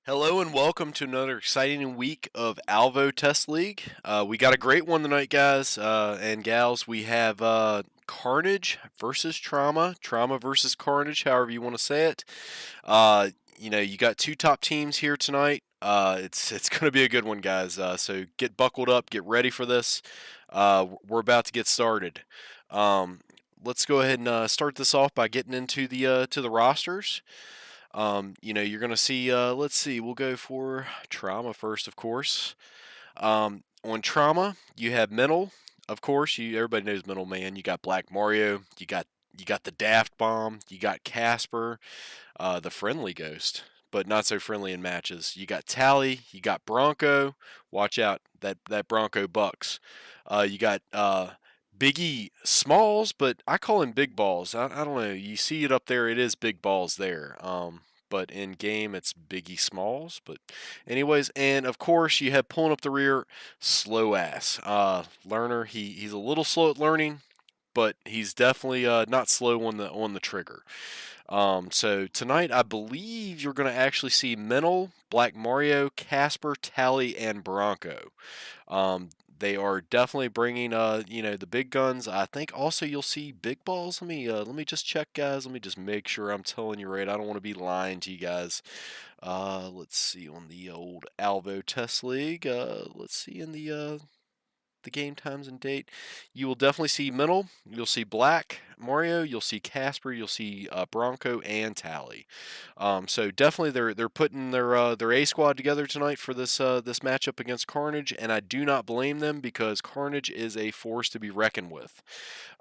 Hello and welcome to another exciting week of Alvo Test League. We got a great one tonight, guys and gals. We have Carnage versus TrauMa versus Carnage, however you want to say it. You got two top teams here tonight. It's going to be a good one, guys. So get buckled up, get ready for this. We're about to get started. Let's go ahead and start this off by getting into the rosters. You're going to see, let's see, we'll go for TrauMa first, of course. On TrauMa, you have Mental, of course. Everybody knows Mental Man. You got Black Mario, you got the Daft Bomb, you got Casper, the friendly ghost, but not so friendly in matches. You got Tally, you got Bronco. Watch out, that Bronco bucks. You got Biggie Smalls, but I call him Big Balls. I don't know. You see it up there. It is Big Balls there. But in game it's Biggie Smalls. But anyways, and of course you have pulling up the rear, Slow Ass Learner. He's a little slow at learning, but he's definitely not slow on the trigger. So tonight I believe you're going to actually see Mental, Black Mario, Casper, Tally, and Bronco. They are definitely bringing the big guns. I think also you'll see big balls. Let me just check, guys. Let me just make sure I'm telling you right. I don't want to be lying to you guys. Let's see on the old Alvo Test League. Let's see in the game times and date. You will definitely see Mental. You'll see Black Mario. You'll see Casper. You'll see Bronco and Tally. So definitely they're putting their A squad together tonight for this matchup against Carnage, and I do not blame them because Carnage is a force to be reckoned with.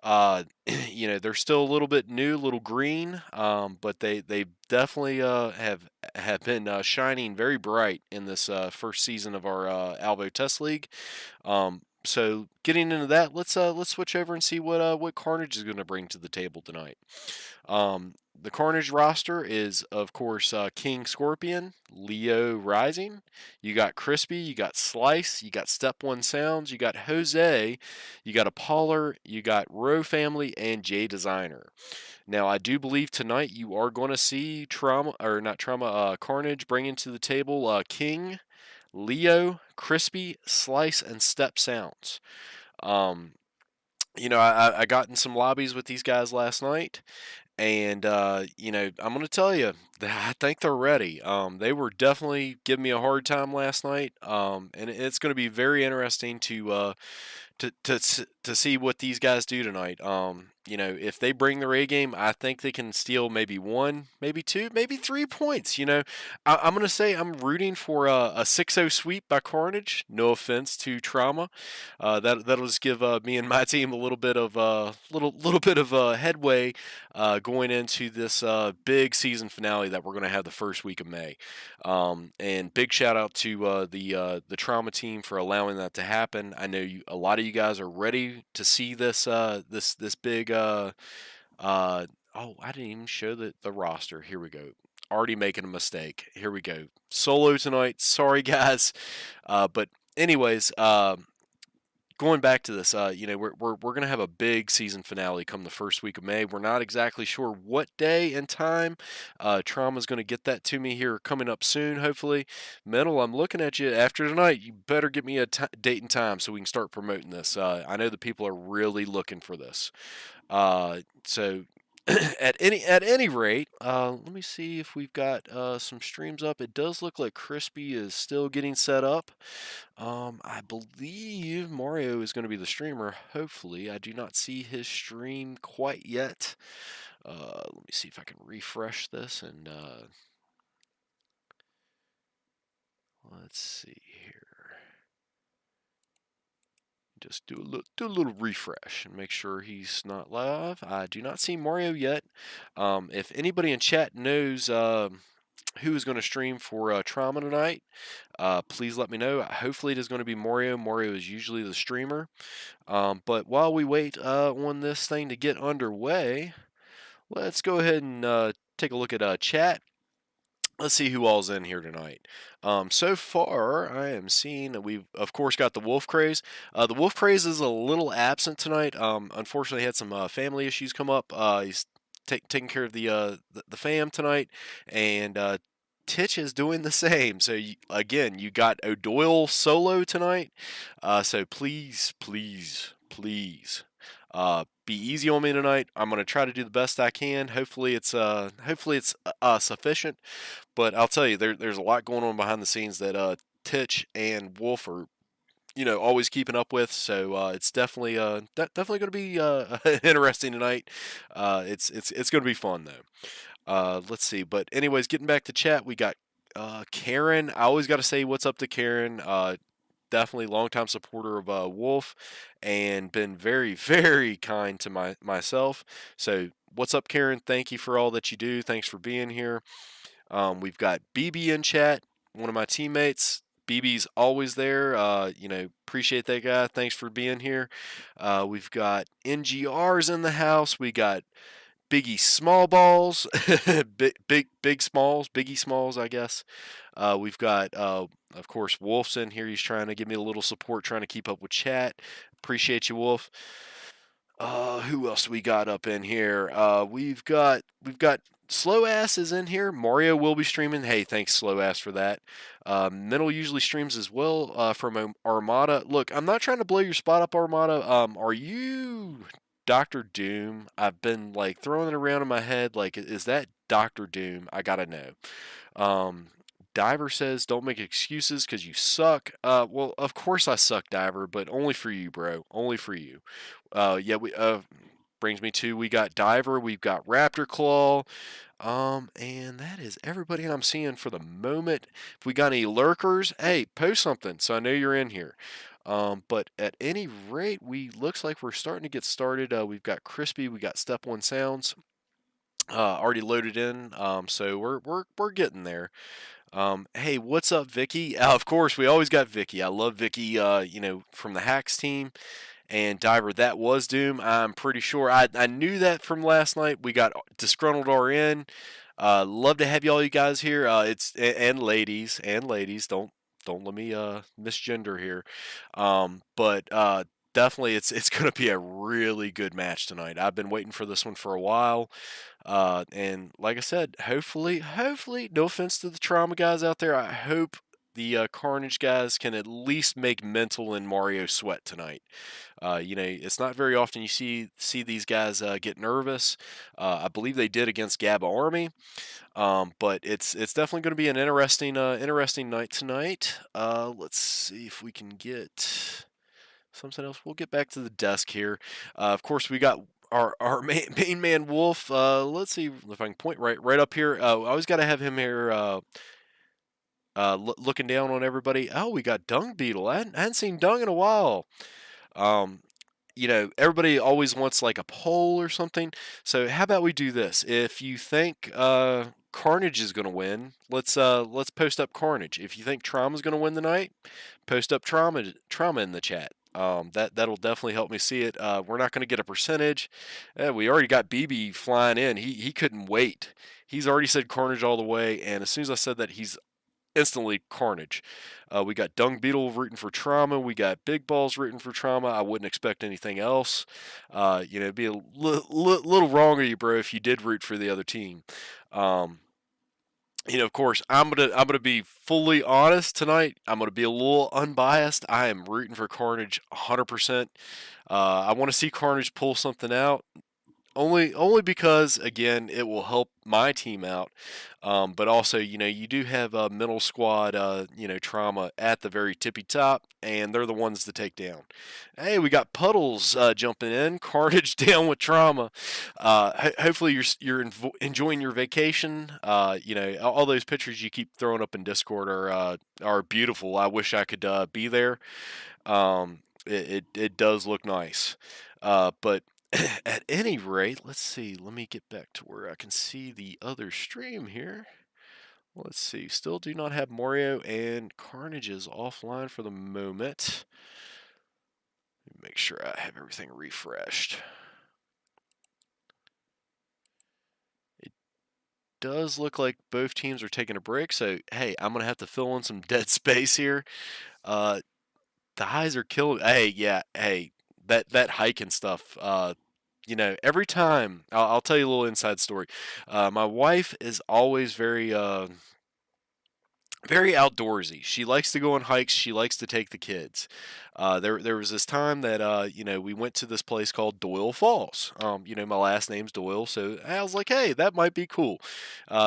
They're still a little bit new, a little green, but they definitely have been shining very bright in this first season of our Alvo Test League. So getting into that, let's switch over and see what Carnage is going to bring to the table tonight. The Carnage roster is, of course, King Scorpion, Leo Rising. You got Crispy, you got Slice, you got Step One Sounds, you got Jose, you got Apollar, you got Row Family, and J Designer. Now, I do believe tonight you are going to see Carnage bringing to the table King, Leo, Crispy, Slice, and Step Sounds. Um, I got in some lobbies with these guys last night, and I'm going to tell you, I think they're ready. They were definitely giving me a hard time last night, and it's going to be very interesting to see what these guys do tonight. If they bring their A game, I think they can steal maybe one, maybe two, maybe 3 points. I'm gonna say I'm rooting for a 6-0 sweep by Carnage. No offense to TrauMa, that'll just give me and my team a little bit of little bit of headway going into this big season finale that we're gonna have the first week of May. And big shout out to the TrauMa team for allowing that to happen. I know a lot of you guys are ready to see this big. Oh, I didn't even show the roster. Here we go. Already making a mistake. Here we go. Solo tonight. Sorry, guys. But anyways, going back to this, we're gonna have a big season finale come the first week of May. We're not exactly sure what day and time. TrauMa's gonna get that to me here coming up soon, hopefully. Mental, I'm looking at you after tonight. You better get me a date and time so we can start promoting this. I know the people are really looking for this. So at any rate, let me see if we've got some streams up. It does look like Crispy is still getting set up. I believe Mario is going to be the streamer. Hopefully, I do not see his stream quite yet. Let me see if I can refresh this and let's see here. Just do a little refresh and make sure he's not live. I do not see Mario yet. If anybody in chat knows who is going to stream for TrauMa tonight, please let me know. Hopefully it is going to be Mario. Mario is usually the streamer. But while we wait on this thing to get underway, let's go ahead and take a look at chat. Let's see who all's in here tonight. So far, I am seeing that we've, of course, got the Wolf Craze. The Wolf Craze is a little absent tonight. Unfortunately, had some family issues come up. He's taking care of the fam tonight, and Titch is doing the same. So again, you got O'Doyle solo tonight. So please, please, please, be easy on me tonight. I'm gonna try to do the best I can. Hopefully it's sufficient. But I'll tell you, there's a lot going on behind the scenes that Titch and Wolf are always keeping up with. So it's definitely definitely going to be interesting tonight. It's going to be fun though. Let's see. But anyways, getting back to chat, we got Karen. I always got to say what's up to Karen. Definitely longtime supporter of Wolf, and been very very kind to myself. So what's up, Karen? Thank you for all that you do. Thanks for being here. We've got BB in chat, one of my teammates. BB's always there. Appreciate that guy. Thanks for being here. We've got NGRs in the house. We got Biggie Small Balls, big Smalls, Biggie Smalls, I guess. We've got, of course, Wolf's in here. He's trying to give me a little support, trying to keep up with chat. Appreciate you, Wolf. Who else we got up in here? We've got Slow Ass is in here. Mario will be streaming. Hey, thanks Slow Ass for that. Mental usually streams as well from Armada. Look, I'm not trying to blow your spot up, Armada. Are you Doctor Doom? I've been like throwing it around in my head. Like, is that Doctor Doom? I gotta know. Um, Diver says, "Don't make excuses because you suck." Well, of course I suck, Diver, but only for you, bro. Only for you. Yeah, we brings me to we got Diver, we've got Raptor Claw, and that is everybody I'm seeing for the moment. If we got any lurkers, hey, post something so I know you're in here. But at any rate, we looks like we're starting to get started. We've got Crispy, we got Step One Sounds already loaded in. So we're getting there. Hey, what's up, Vicky? Of course, we always got Vicky. I love Vicky. From the Hacks team. And Diver, that was Doom. I'm pretty sure. I knew that from last night. We got Disgruntled RN. Love to have y'all you guys here. It's and ladies. Don't let me misgender here. But definitely it's gonna be a really good match tonight. I've been waiting for this one for a while. And like I said, hopefully, no offense to the TrauMa guys out there, I hope the Carnage guys can at least make Mental and Mario sweat tonight. It's not very often you see these guys get nervous. I believe they did against Gabba Army, but it's definitely going to be an interesting night tonight. Let's see if we can get something else. We'll get back to the desk here. Of course, we got our main man Wolf. Let's see if I can point right up here. I always got to have him here. Looking down on everybody. Oh, we got Dung Beetle. I hadn't seen Dung in a while. Um, everybody always wants like a poll or something. So how about we do this? If you think Carnage is going to win, let's post up Carnage. If you think TrauMa is going to win the night, post up TrauMa in the chat. That'll definitely help me see it. We're not going to get a percentage. We already got BB flying in. He couldn't wait. He's already said Carnage all the way, and as soon as I said that, he's instantly Carnage. We got Dung Beetle rooting for TrauMa. We got Big Balls rooting for TrauMa. I wouldn't expect anything else. It'd be a little wrong of you, bro, if you did root for the other team. Of course, I'm gonna be fully honest tonight. I'm gonna be a little unbiased. I am rooting for Carnage 100%. I want to see Carnage pull something out. Only because again it will help my team out, but also you do have a middle squad, TrauMa at the very tippy top, and they're the ones to take down. Hey, we got Puddles jumping in, Carnage down with TrauMa. Hopefully you're enjoying your vacation. All those pictures you keep throwing up in Discord are beautiful. I wish I could be there. It does look nice, but at any rate, let's see. Let me get back to where I can see the other stream here. Let's see. Still do not have Mario, and Carnage is offline for the moment. Let me make sure I have everything refreshed. It does look like both teams are taking a break, so hey, I'm going to have to fill in some dead space here. The highs are killing. Hey, yeah, hey, that hike and stuff. Every time I'll tell you a little inside story. My wife is always very very outdoorsy. She likes to go on hikes. She likes to take the kids. There was this time that we went to this place called Doyle Falls. My last name's Doyle, so I was like, hey, that might be cool.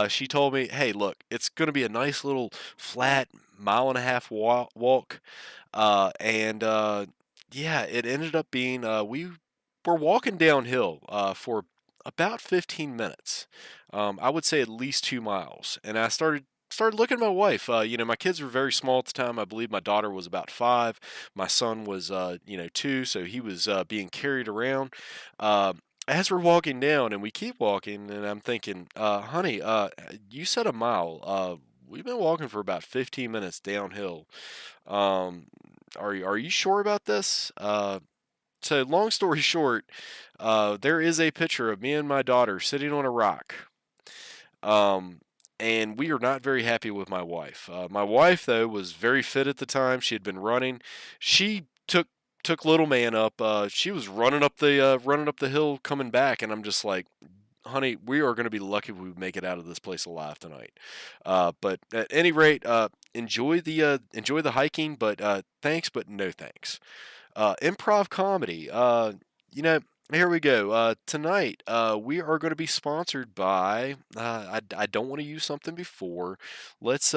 She told me, hey, look, it's going to be a nice little flat mile and a half walk, and yeah, it ended up being we were walking downhill for about 15 minutes. I would say at least 2 miles, and I started looking at my wife. My kids were very small at the time. I believe my daughter was about 5. My son was, 2, so he was being carried around. As we're walking down, and we keep walking, and I'm thinking, honey, you said a mile. We've been walking for about 15 minutes downhill. Um, are you sure about this? So long story short, there is a picture of me and my daughter sitting on a rock. Um, and we are not very happy with my wife. My wife, though, was very fit at the time. She had been running. She took little man up. She was running up the hill, coming back, and I'm just like, honey, we are going to be lucky if we make it out of this place alive tonight. But at any rate, enjoy the hiking, but thanks, but no thanks. Improv comedy. You know, Here we go. Tonight, we are going to be sponsored by. I don't want to use something before. Let's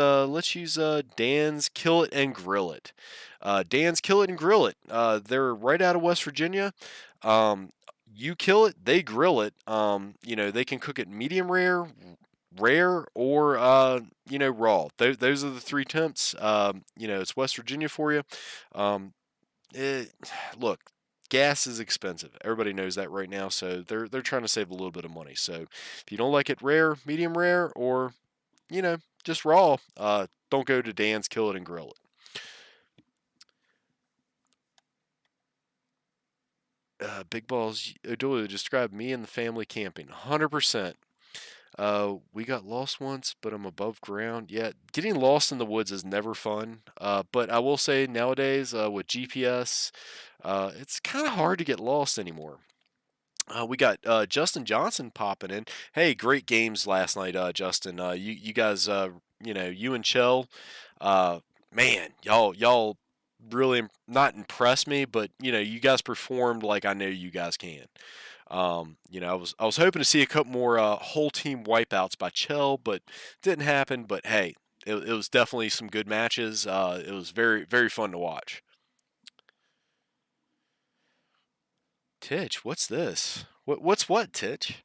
use Dan's Kill It and Grill It. Dan's Kill It and Grill It. They're right out of West Virginia. Um, you kill it, they grill it. They can cook it medium rare, or raw. Those are the three temps. It's West Virginia for you. Um, it, Look, gas is expensive. Everybody knows that right now, so they're trying to save a little bit of money. So if you don't like it rare, medium rare, or just raw, don't go to Dan's Kill It and Grill It. Big Balls O'Doyle described me and the family camping. 100%. We got lost once, but I'm above ground. Yeah, getting lost in the woods is never fun. But I will say nowadays, with GPS, it's kind of hard to get lost anymore. We got Justin Johnson popping in. Hey, great games last night, Justin. You guys, you and Chell, uh, man, y'all really not impressed me, but you guys performed like I know you guys can. I was hoping to see a couple more whole team wipeouts by Chell, but didn't happen. But hey, it was definitely some good matches. It was very very fun to watch. Titch, what's this? What's Titch?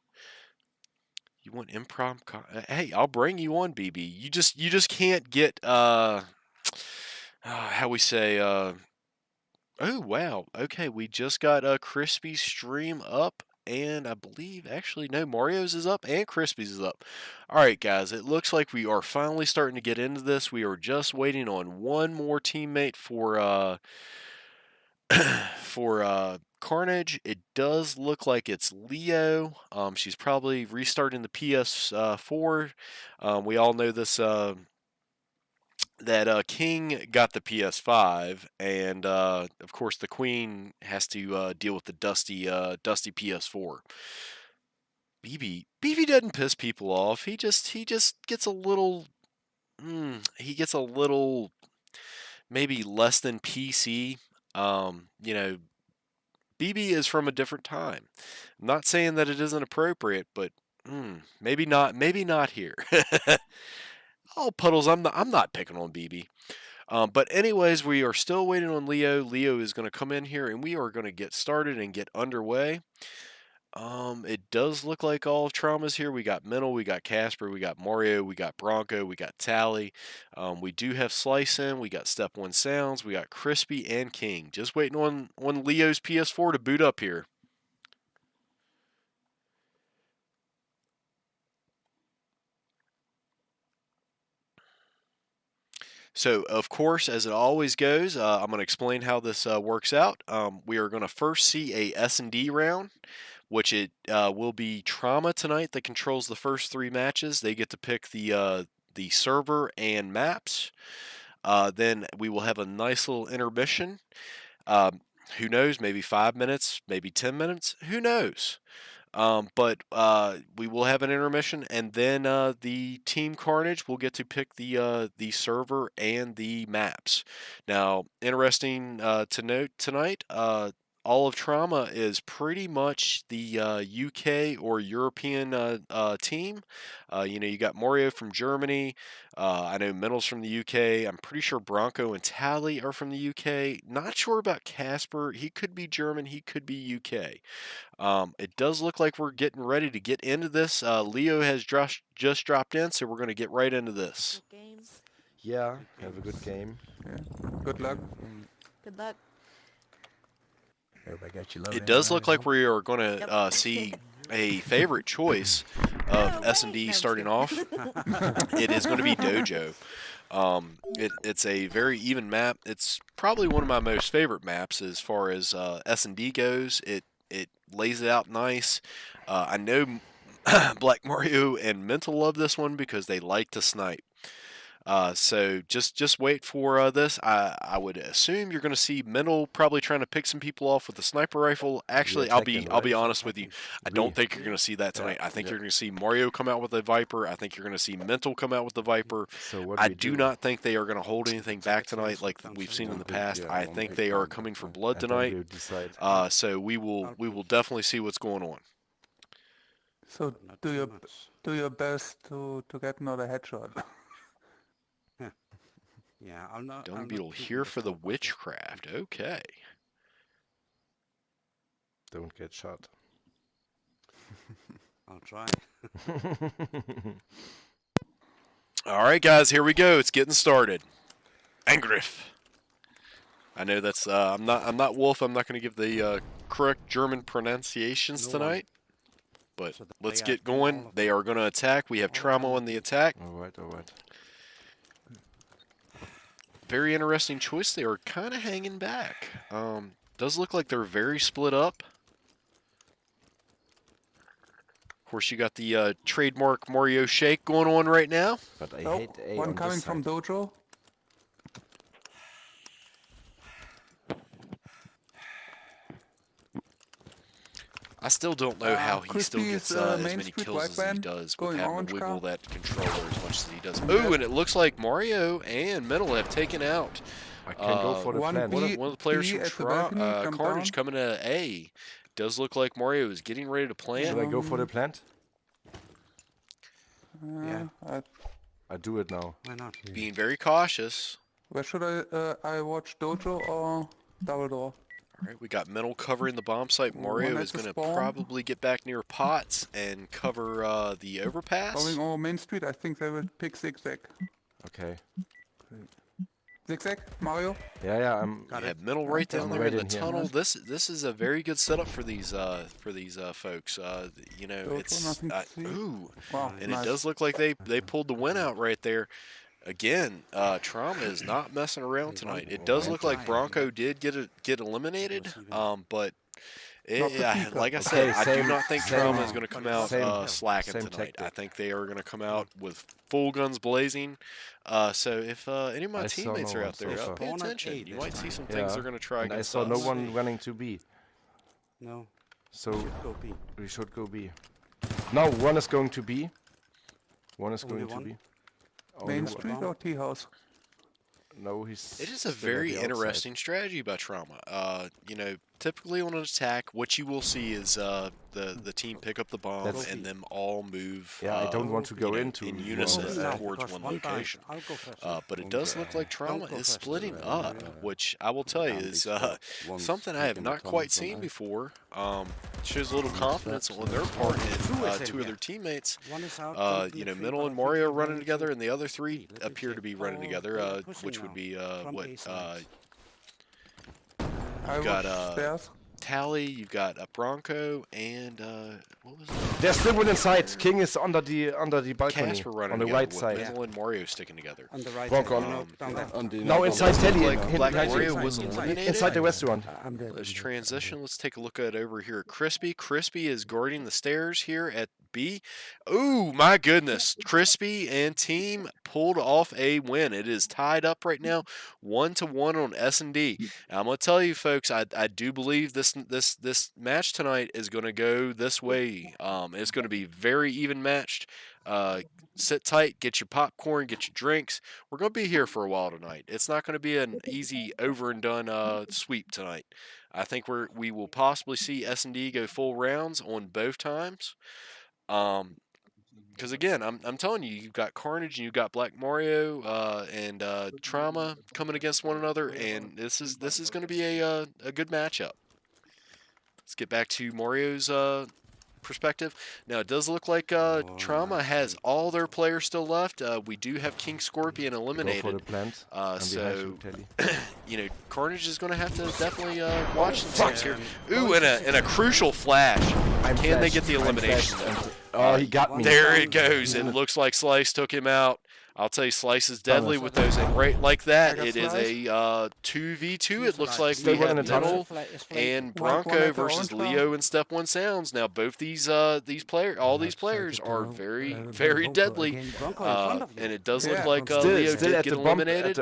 You want improv? Hey, I'll bring you on, BB. You just can't get how we say oh wow. Okay, we just got a Crispy stream up, and I believe actually no, Mario's is up and Crispy's is up. All right, guys, it looks like we are finally starting to get into this. We are just waiting on one more teammate for Carnage. It does look like it's Leo. She's probably restarting the PS4. We all know this that King got the PS5, and of course the Queen has to deal with the dusty PS4. BB doesn't piss people off. He just gets a little. He gets a little maybe less than PC. BB is from a different time. I'm not saying that it isn't appropriate, but maybe not. Maybe not here. Oh, Puddles, I'm not picking on BB. But anyways, we are still waiting on Leo. Leo is going to come in here, and we are going to get started and get underway. It does look like all of TrauMa's here. We got Mental, we got Casper, we got Mario, we got Bronco, we got Tally. We do have Slice in. We got Step One Sounds. We got Crispy and King. Just waiting on Leo's PS4 to boot up here. So, of course, as it always goes, I'm going to explain how this works out. We are going to first see a S&D round, which it will be TrauMa tonight that controls the first three matches. They get to pick the server and maps. Then we will have a nice little intermission. Um, who knows? Maybe 5 minutes, maybe 10 minutes. Who knows? But we will have an intermission, and then the Team Carnage will get to pick the server and the maps. Now, interesting to note tonight, all of TrauMa is pretty much the UK or European team. You got Mario from Germany. I know Mental's from the UK. I'm pretty sure Bronco and Tally are from the UK. Not sure about Casper. He could be German. He could be UK. It does look like we're getting ready to get into this. Leo has just dropped in, so we're going to get right into this. Yeah, have a good game. Yeah. Good luck. Good luck. Everybody got you low It there, does right? look like we are going to see a favorite choice of S&D starting off. It is going to be Dojo. It's a very even map. It's probably one of my most favorite maps as far as S&D goes. It lays it out nice. I know Black Mario and Mental love this one because they like to snipe. So just wait for this. I would assume you're going to see Mental probably trying to pick some people off with the sniper rifle. Actually, I'll be honest with you. I don't think you're going to see that tonight. I think you're going to see Mario come out with a Viper. I think you're going to see Mental come out with the Viper. So I do not think they are going to hold anything back tonight like we've seen in the past. I think they are coming for blood tonight. So we will definitely see what's going on. So do your best to get another headshot. Yeah, I'm not. Dung Beetle here for the witchcraft. Okay. Don't get shot. I'll try. All right, guys, here we go. It's getting started. Angriff. I know that's I'm not Wolf. I'm not going to give the correct German pronunciations tonight. But let's get going. They are going to attack. We have TrauMa on the attack. All right. Very interesting choice. They are kind of hanging back. Does look like they're very split up. Of course, you got the trademark Mario shake going on right now. But I Oh, hate A one on coming this from side. Dojo. I still don't know how he still Crispy gets is, as Main many Street kills as he Blackman does with going having orange to wiggle car. that controller as much as he does. Ooh, and it looks like Mario and Mental have taken out I can go for the one plant. B. one of the players B from at the balcony, jump Carnage down. coming to A. Does look like Mario is getting ready to plant. Should I go for the plant? Yeah. I do it now. Why not? Being very cautious. Where should I watch Dojo or Double Door? All right, we got Mental covering the bomb site. Mario One is at the going to spawn. probably get back near Pots and cover the overpass. Going over Main Street, I think they will pick Zigzag. Okay. Zigzag, Mario? Yeah, I'm. You have Mental right down I'm there right in the in here. tunnel. This is a very good setup for these folks. Dojo, It's nothing to see. ooh, Wow, and nice. it does look like they pulled the win out right there. Again, TrauMa is not messing around tonight. It does look like Bronco did get eliminated, but like I said, I do not think TrauMa is going to come out slacking same tonight. I tactic. think they are going to come out with full guns blazing. So if any of my I saw teammates no are one out there, so far. pay Spawn at attention. eight You this might see time. some things they're going to try And I against saw no us. one running to B. No. So Go B. we should go B. No, one is going to B. One is Only going to one? B. Main one. Street or Tea House? No, he's. It is a still on very the outside. interesting strategy by TrauMa. Typically on an attack, what you will see is the team pick up the bomb That's- and them all move. Yeah, I don't want to go into in one unison of No, towards because one time. location. I'll go first. But it does look like Don't TrauMa go is first. splitting up, which I will tell you is something I have not quite seen before. Shows a little confidence on their part and two of their teammates. One is out. don't be afraid, Mental but and I think Mario you're running going together, to- and the other three Let me appear to check. be running Oh, together, they're pushing which would now be from what A side. I got, watch stairs. Tally, you've got a Bronco, and what was it? There's still one inside. King is under the balcony Casper running on the together right with side. Mental and Mario sticking together. On the right Wrong side, corner. down there. Now inside Teddy. Like Black behind you. Mario was eliminated. Inside the restaurant. I'm dead. Let's transition. Let's take a look at over here. Crispy is guarding the stairs here at B. Ooh, my goodness. Crispy and team pulled off a win. It is tied up right now, 1-1 on S&D. I'm going to tell you, folks, I do believe this match tonight is going to go this way. It's going to be very even matched. Sit tight, get your popcorn, get your drinks. We're going to be here for a while tonight. It's not going to be an easy over and done sweep tonight. I think we will possibly see S&D go full rounds on both times. Because again, I'm telling you, you've got Carnage and you've got Black Mario and TrauMa coming against one another, and this is going to be a good matchup. Let's get back to Mario's perspective. Now, it does look like TrauMa has all their players still left. We do have King Scorpion Go for eliminated. the plant. So, you know, Carnage is going to have to definitely watch themselves here. Ooh, and a crucial flash. Can they get the elimination? Oh, he got me. There it goes. It looks like Slice took him out. I'll tell you, Slice is deadly with those. And right like that, it is a 2v2. It looks like we have Metal and Bronco versus Leo and Step One Sounds. Now, both these players, all these players are very, very deadly. And it does look like Leo did get eliminated.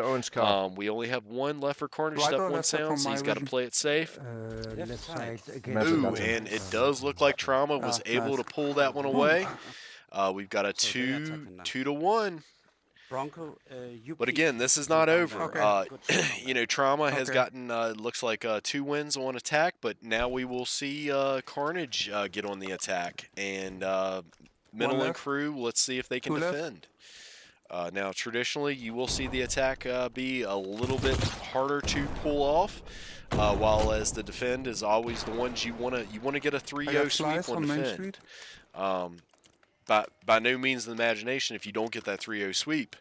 We only have one left for Carnage, Step One Sounds, so he's got to play it safe. Ooh, and it does look like TrauMa was able to pull that one away. We've got a 2-1. Bronco, But again, this is not over. You know, TrauMa has gotten looks like 2 wins on attack, but now we will see Carnage get on the attack, and Mental and Crew. Let's see if they can defend. Now, traditionally, you will see the attack be a little bit harder to pull off, while as the defend is always the ones you want to get a 3-0 sweep on defend. By no means of the imagination, if you don't get that 3-0 sweep,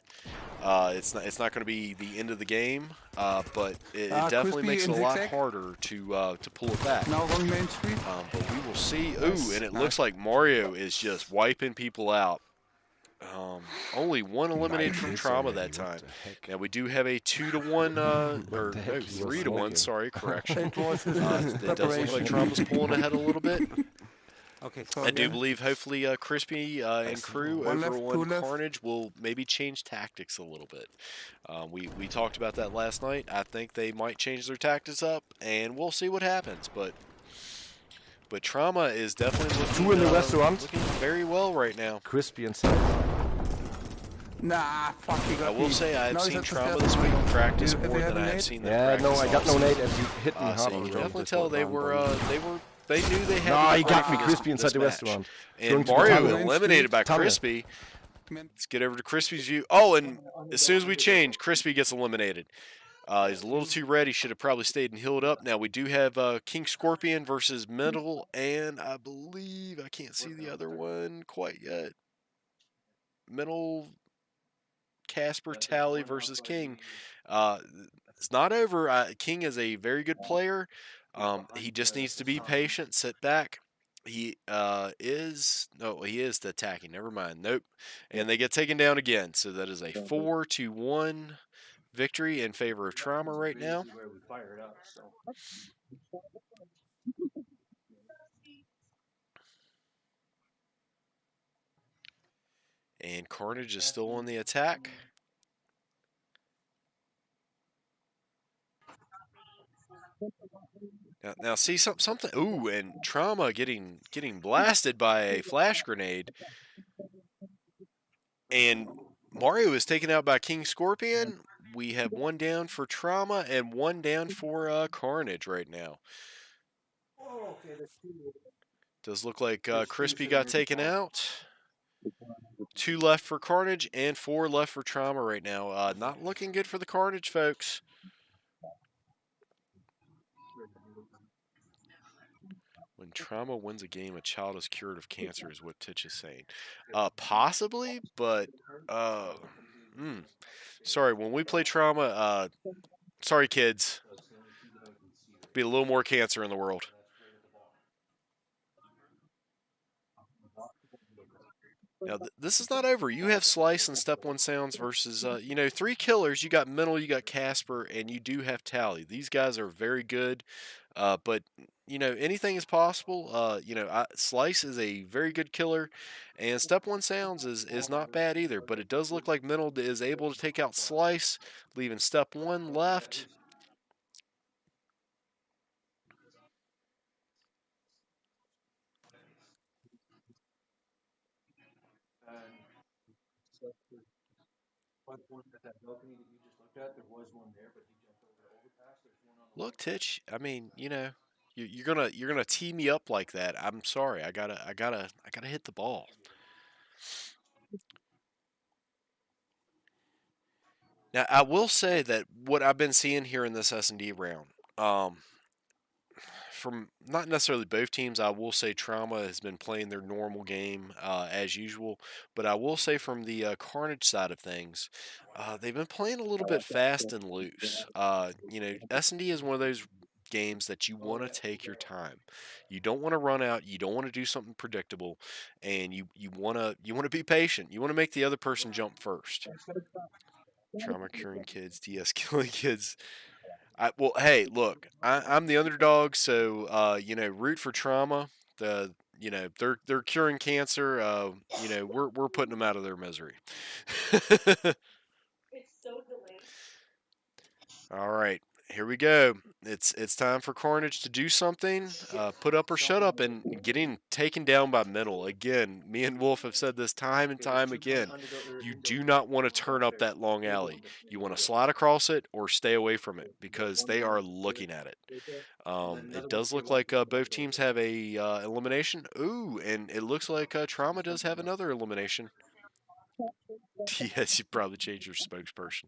it's not going to be the end of the game, but it definitely makes it a lot harder to pull it back. Now on Main Street. But we will see. Ooh, and it looks like Mario is just wiping people out. Only one eliminated from TrauMa that time. Now we do have a 2-1, or no, 3-1. Sorry, correction. It does look like TrauMa's pulling ahead a little bit. Okay, I do believe hopefully Crispy and Crew over on Carnage will maybe change tactics a little bit. We talked about that last night. I think they might change their tactics up, and we'll see what happens. But TrauMa is definitely looking, 2 in the restaurant. Looking very well right now. Crispy inside. Nah, fuck, he got I will say I've seen TrauMa this week practice more than I have seen them practice. No, I got no nade, and you hit me hard. So you can definitely tell they knew they had. No, he got me. Crispy inside the restaurant. And Mario eliminated by Crispy. Let's get over to Crispy's view. Oh, and as soon as we change, Crispy gets eliminated. He's a little too red. He should have probably stayed and healed up. Now we do have King Scorpion versus Mental, and I believe I can't see the other one quite yet. Mental, Casper, Tally versus King. It's not over. King is a very good player. He just needs to be patient, sit back. He is attacking. Never mind. Nope. And they get taken down again. So that is a 4-1 victory in favor of TrauMa right now. And Carnage is still on the attack. Now see something. Ooh, and TrauMa getting blasted by a flash grenade. And Mario is taken out by King Scorpion. We have 1 down for TrauMa and 1 down for Carnage right now. Does look like Crispy got taken out. 2 left for Carnage and 4 left for TrauMa right now. Not looking good for the Carnage folks. When TrauMa wins a game, a child is cured of cancer, is what Titch is saying. Possibly, but sorry. When we play TrauMa, sorry kids, be a little more cancer in the world. Now this is not over. You have Slice and Step One Sounds versus 3 killers. You got Mental, you got Casper, and you do have Tally. These guys are very good, but anything is possible. Slice is a very good killer, and Step One Sounds is not bad either. But it does look like Mental is able to take out Slice, leaving Step One left. Look, Titch. I mean, you're gonna tee me up like that. I'm sorry. I gotta hit the ball. Now, I will say that what I've been seeing here in this S&D round, um, from not necessarily both teams, I will say TrauMa has been playing their normal game as usual. But I will say from the Carnage side of things, they've been playing a little bit fast and loose. S&D is one of those games that you want to take your time. You don't want to run out. You don't want to do something predictable, and you want to be patient. You want to make the other person jump first. Trauma curing kids, DS killing kids. Well, hey, look, I'm the underdog, so root for TrauMa. They're curing cancer. We're putting them out of their misery. All right, here we go. It's time for Carnage to do something. Put up or shut up, and getting taken down by Mental again. Me and Wolf have said this time and time again. You do not want to turn up that long alley. You want to slide across it or stay away from it because they are looking at it. It does look like both teams have a elimination. Ooh, and it looks like TrauMa does have another elimination. Yes, you probably changed your spokesperson.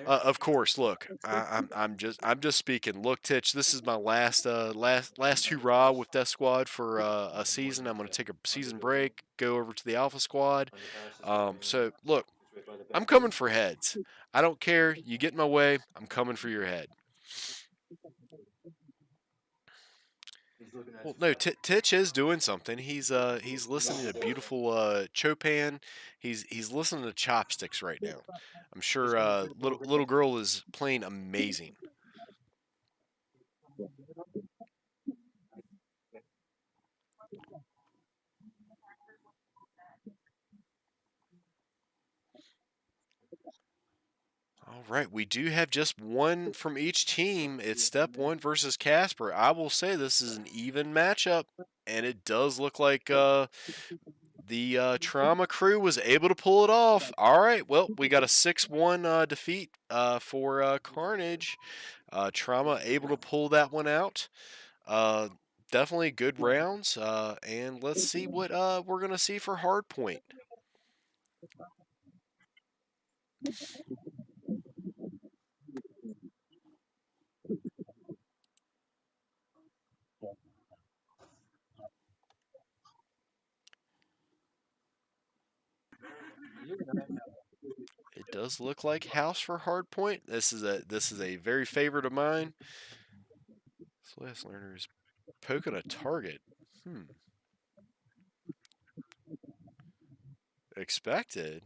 Of course. Look, I'm just speaking. Look, Titch, this is my last hurrah with Death Squad for a season. I'm going to take a season break, go over to the Alpha Squad. So look, I'm coming for heads. I don't care. You get in my way. I'm coming for your head. Well, no, Titch is doing something. He's listening to beautiful Chopin. He's listening to Chopsticks right now. I'm sure little girl is playing amazing. All right, we do have just one from each team. It's Step One versus Casper. I will say this is an even matchup, and it does look like the TrauMa crew was able to pull it off. All right, well, we got a 6-1 defeat for Carnage. TrauMa able to pull that one out. Uh, Definitely good rounds. And let's see what we're gonna see for Hardpoint. It does look like house for Hardpoint. This is a very favorite of mine. This last learner is poking a target. Expected.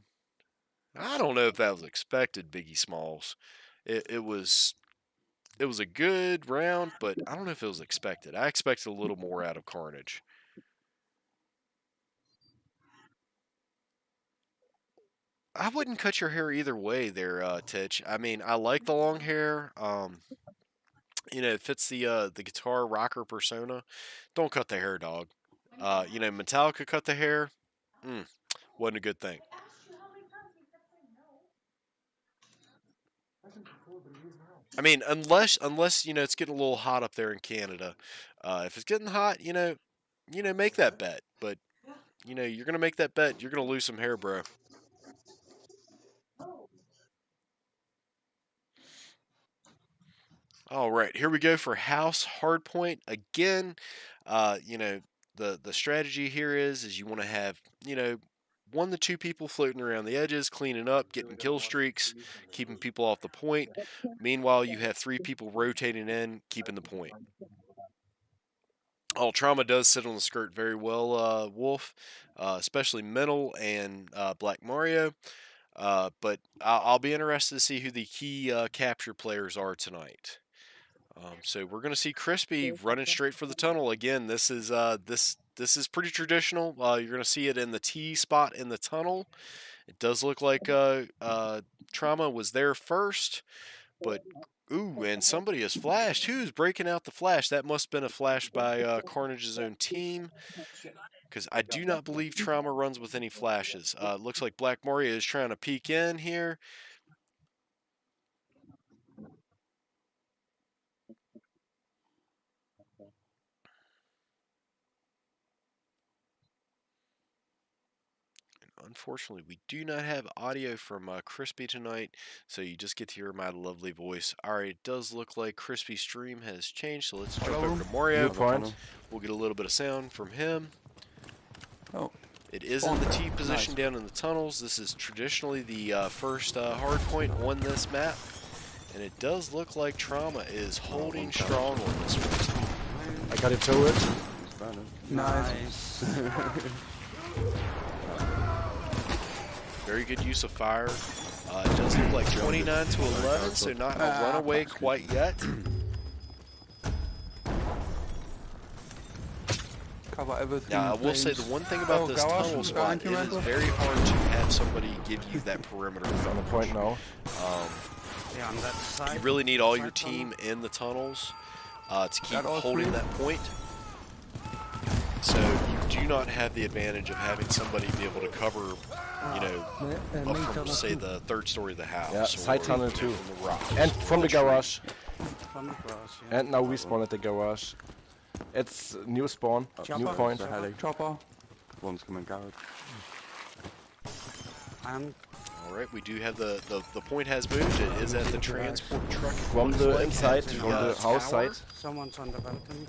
I don't know if that was expected, Biggie Smalls. It was a good round, but I don't know if it was expected. I expected a little more out of Carnage. I wouldn't cut your hair either way there, Titch. I mean, I like the long hair. It fits the guitar rocker persona. Don't cut the hair, dog. Metallica cut the hair. Mm, wasn't a good thing. I mean, unless it's getting a little hot up there in Canada. If it's getting hot, make that bet. But you're gonna make that bet. You're gonna lose some hair, bro. All right, here we go for house hardpoint again. The strategy here is you want to have 1 to 2 people floating around the edges, cleaning up, getting kill streaks, keeping people off the point. Meanwhile, you have 3 people rotating in, keeping the point. Oh, TrauMa does sit on the skirt very well, Wolf, especially Mental and Black Mario. But I'll be interested to see who the key capture players are tonight. So we're going to see Crispy running straight for the tunnel again. This is this is pretty traditional. You're going to see it in the T spot in the tunnel. It does look like TrauMa was there first, but ooh, and somebody has flashed. Who's breaking out the flash? That must have been a flash by Carnage's own team, because I do not believe TrauMa runs with any flashes. Looks like Black Mario is trying to peek in here. Unfortunately, we do not have audio from Crispy tonight, so you just get to hear my lovely voice. Alright, it does look like Crispy's stream has changed, so let's jump over to Mario. We'll get a little bit of sound from him. Oh. It is in the T position down in the tunnels. This is traditionally the first hard point on this map, and it does look like TrauMa is holding strong on this one. I got it to it. Nice. Very good use of fire. It does look like 29 to 11, so not a runaway quite yet. Cover everything. Now, I will say the one thing about this tunnel spot, it is very hard to have somebody give you that perimeter On the point now. Yeah, on that side. You really need all your team in the tunnels to keep holding that point. So you do not have the advantage of having somebody be able to cover, you know, up from, say, the third story of the house. Yeah, side tunnel too. From the rocks, And from the garage. From the grass, yeah. And now we spawn at the garage. It's new spawn, new point. Chopper. One's coming garage. And All right, we do have the point has moved. It is at the transport truck. From the inside, at from the house side. someone's on the balcony.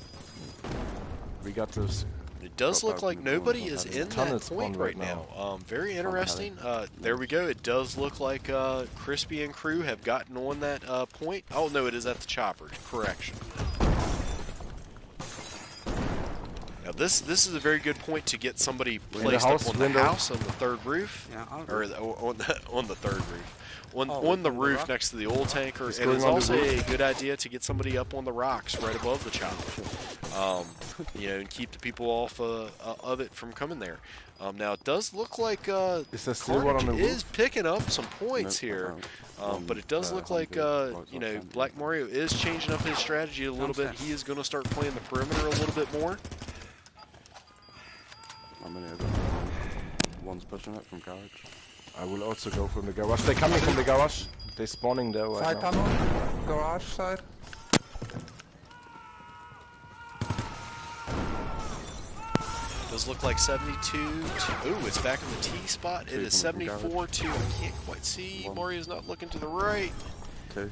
We got this. It does look like nobody is in Tunnel that spawn point right right now. Very interesting. There we go. It does look like Crispy and crew have gotten on that point. Oh, no, it is at the chopper. Correction. Now, this is a very good point to get somebody placed up on the house on the third roof. Yeah, Or on the third roof. On the roof next to the oil tanker. And going it's on the also roof. a good idea to get somebody up on the rocks right above the chopper. You know, and keep the people off of it from coming there. Now, it does look like Is there still one on the Carnage is roof? picking up some points here. But it does look like, you know, Black Mario is changing up his strategy a little bit. He is going to start playing the perimeter a little bit more. How many of them? One's pushing it from garage. I will also go from the garage. They're coming from the garage. They're spawning there right Side now. tunnel. Garage side. Does look like 72 to, ooh, it's back in the T spot. It is 74 to, I can't quite see. Mario's not looking to the right. Two.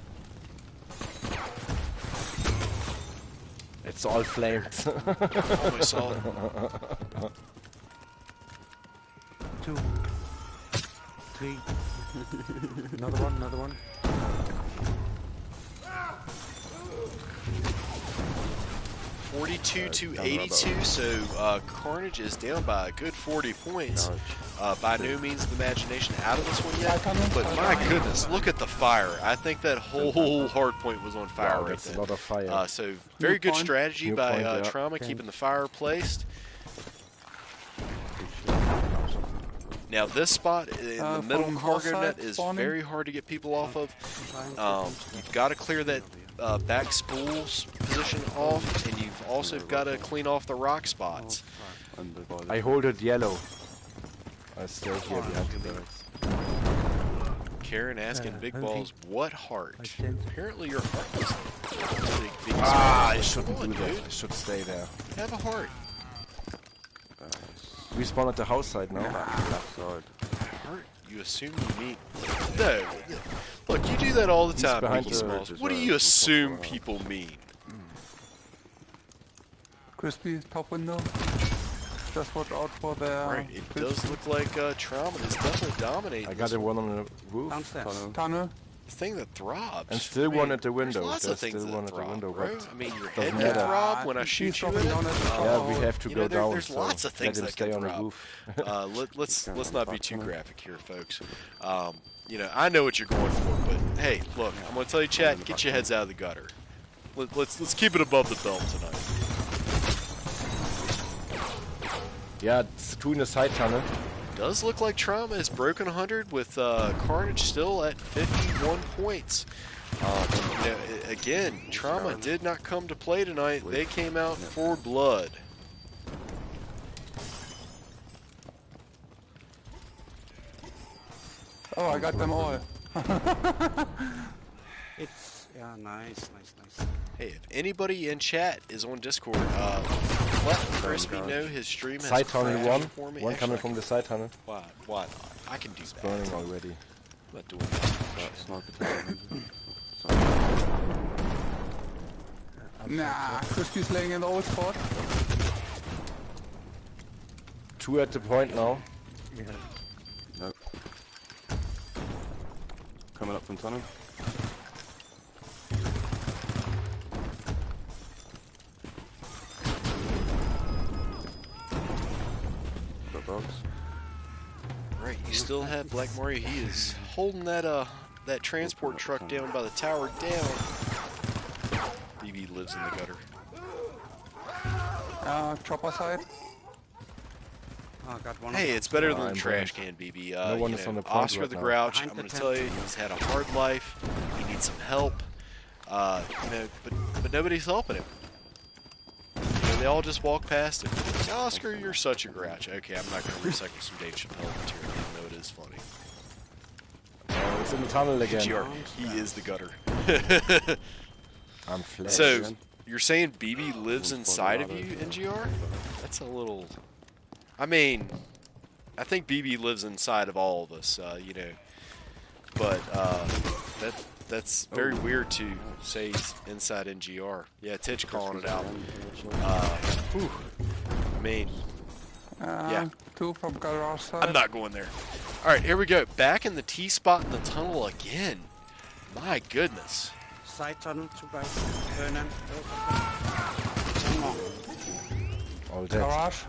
It's all flamed. Almost saw it. 2, 3. Another one, another one. 42 to 82, so Carnage is down by a good 40 points. By no means the imagination out of this one yet, but my goodness, look at the fire. I think that whole hard point was on fire right That's there. a lot of fire. So very good strategy New by point, yeah. TrauMa, keeping the fire placed. Now this spot in the middle from cargo outside net is spawning. very hard to get people off of. You've got to clear that back spools position off, and you've also got to clean off the rock spots. I hold it yellow. I stay here behind the barracks. Karen asking Big Balls, what heart? Apparently your heart was big. I shouldn't Come on, do that. dude. I should stay there. Have a heart. We spawn at the house side now. Left side. Heart? You assume you mean... No. Look, you do that all the time, behind Mickey the- Smalls. What do you assume people mean? Crispy top window. Just watch out for their Right, it does look like TrauMa is definitely dominating. I got this one on the roof. Downstairs. tunnel. thing that throbs. And still I mean, one at the window. There's lots There's of things still that one at the throb, window, bro. but I mean, your head doesn't can matter. throb when I He's shoot you in dropping it. down at Yeah, we have to You go know, down. there's so lots of things let him that stay can on the throb. roof. Let's not be too graphic here, folks. You know, I know what you're going for, but hey, look, I'm gonna tell you, chat, get your heads out of the gutter. let's keep it above the belt tonight. Yeah, it's 2 in the side tunnel. Does look like TrauMa has broken 100 with Carnage still at 51 points. You know, again, TrauMa did not come to play tonight. They came out for blood. Oh, I got them all. It's yeah, nice. Hey, if anybody in chat is on Discord, let Crispy know his stream has Side tunnel crashed 1. for me. One coming Actually, from the side tunnel. why not? I can do that. Burning already. I'm not doing that. That sniper taken. Nah, Crispy's laying in the old spot. 2 at the point now. Yeah. Nope. Coming up from tunnel. Got dogs. Right, you still have Black Mario. He is holding that that transport truck down by the tower down. BB lives in the gutter. Chopper side. Oh, I got one. Hey, it's better than I'm the trash can, BB. No one you is know, on the point Oscar right the now. Grouch, Behind I'm the going to tell you, tent. he's had a hard life. He needs some help. You know, but nobody's helping him. You know, they all just walk past him. Oscar, you're such a grouch. Okay, I'm not going to recycle some Dave Chappelle material, even though it is funny. Oh, it's in the tunnel again. GR, he is the gutter. I'm flat. So, you're saying BB lives inside of you, NGR? That's a little... I mean, I think BB lives inside of all of us, you know. But that's very weird to say he's inside NGR. Yeah, Titch calling it out. Whew. I mean, yeah. 2 from garage side. I'm not going there. All right, here we go. Back in the T spot in the tunnel again. My goodness. Side tunnel, 2 guys. Turn in. One more. All dead. Garage.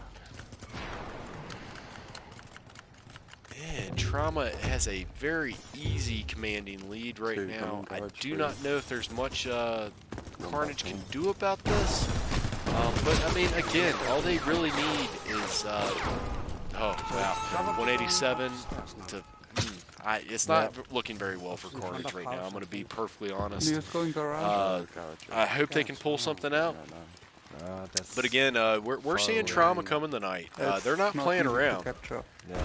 Man, TrauMa has a very easy commanding lead right Two now. coming, I garage, do three. not know if there's much Carnage can do about this. But, I mean, again, all they really need is... oh, wow. 187 to... it's not looking very well for Carnage right now. I'm going to be perfectly honest. Near's going garage. I hope they can pull something out. That's But again, we're seeing TrauMa coming tonight. It's They're not playing easy to around. capture. yeah.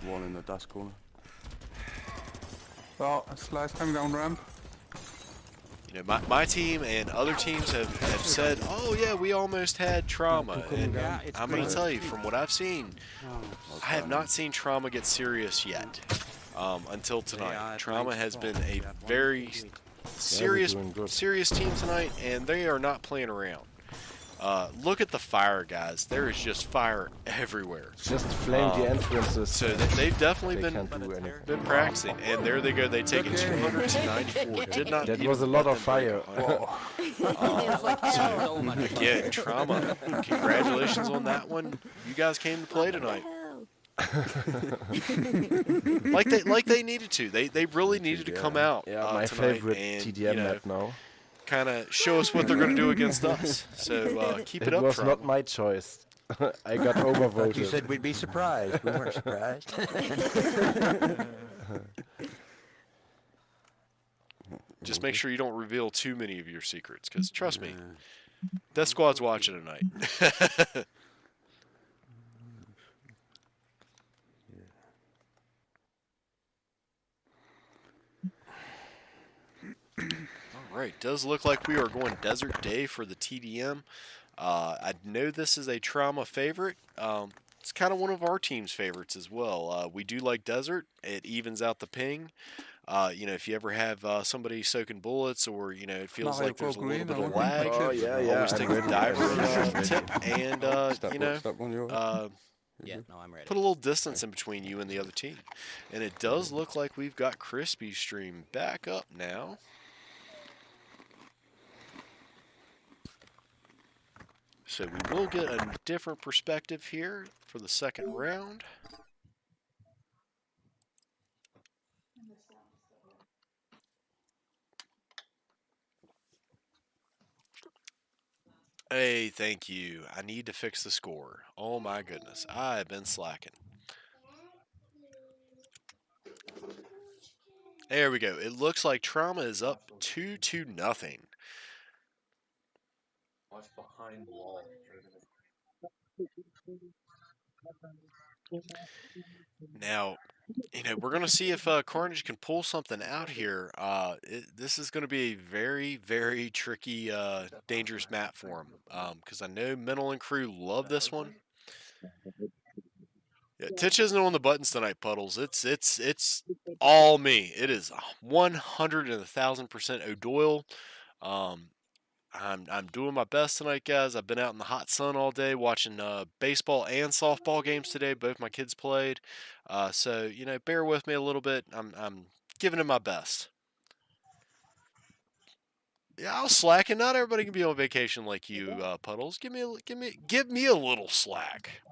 One in the dust corner. Well, a slice coming down ramp. You know, my team and other teams have said, oh yeah, we almost had TrauMa. And Yeah, it's I'm going to great. tell you, from what I've seen, Oh, I have not seen TrauMa get serious yet. Until tonight. Yeah, TrauMa has been a Yeah, very one week. serious, doing good. serious team tonight, and they are not playing around. Look at the fire, guys. There is just fire everywhere. Just flame the entrances. So they've definitely They been can't do anything. practicing, and there they go. They take it 200 to 94. Did not. That even was a let lot of them break fire. 100. Again, TrauMa. Congratulations on that one. You guys came to play tonight. like they needed to. They really needed to come out Yeah, my tonight favorite and TDM map now. kind of show us what they're going to do against us. So keep it It up, was TrauMa. not my choice. I got overvoted. You said we'd be surprised. We weren't surprised. Just make sure you don't reveal too many of your secrets, because trust me, Death Squad's watching tonight. All right, does look like we are going Desert Day for the TDM. I know this is a TrauMa favorite. It's kind of one of our team's favorites as well. We do like Desert. It evens out the ping. You know, if you ever have somebody soaking bullets, or you know, it feels Mario like there's a go little green, bit I of want lag. to Oh yeah, yeah. Always I'm take the ready. diver tip and you know, Step one, you're Yeah, no, I'm ready. put a little distance in between you and the other team. And it does look like we've got Crispy's stream back up now. So we will get a different perspective here for the second round. Hey, thank you. I need to fix the score. Oh my goodness, I've been slacking. There we go. It looks like TrauMa is up 2-0. Now, we're going to see if Carnage can pull something out here. This is going to be a very, very tricky, dangerous map for him. Because I know Mental and crew love this one. Yeah, Titch isn't on the buttons tonight, Puddles. It's all me. It is 100,000% O'Doyle. I'm doing my best tonight, guys. I've been out in the hot sun all day watching baseball and softball games today. Both my kids played, so bear with me a little bit. I'm giving it my best. Yeah, I'll slack, and not everybody can be on vacation like you, Puddles. Give me a little slack.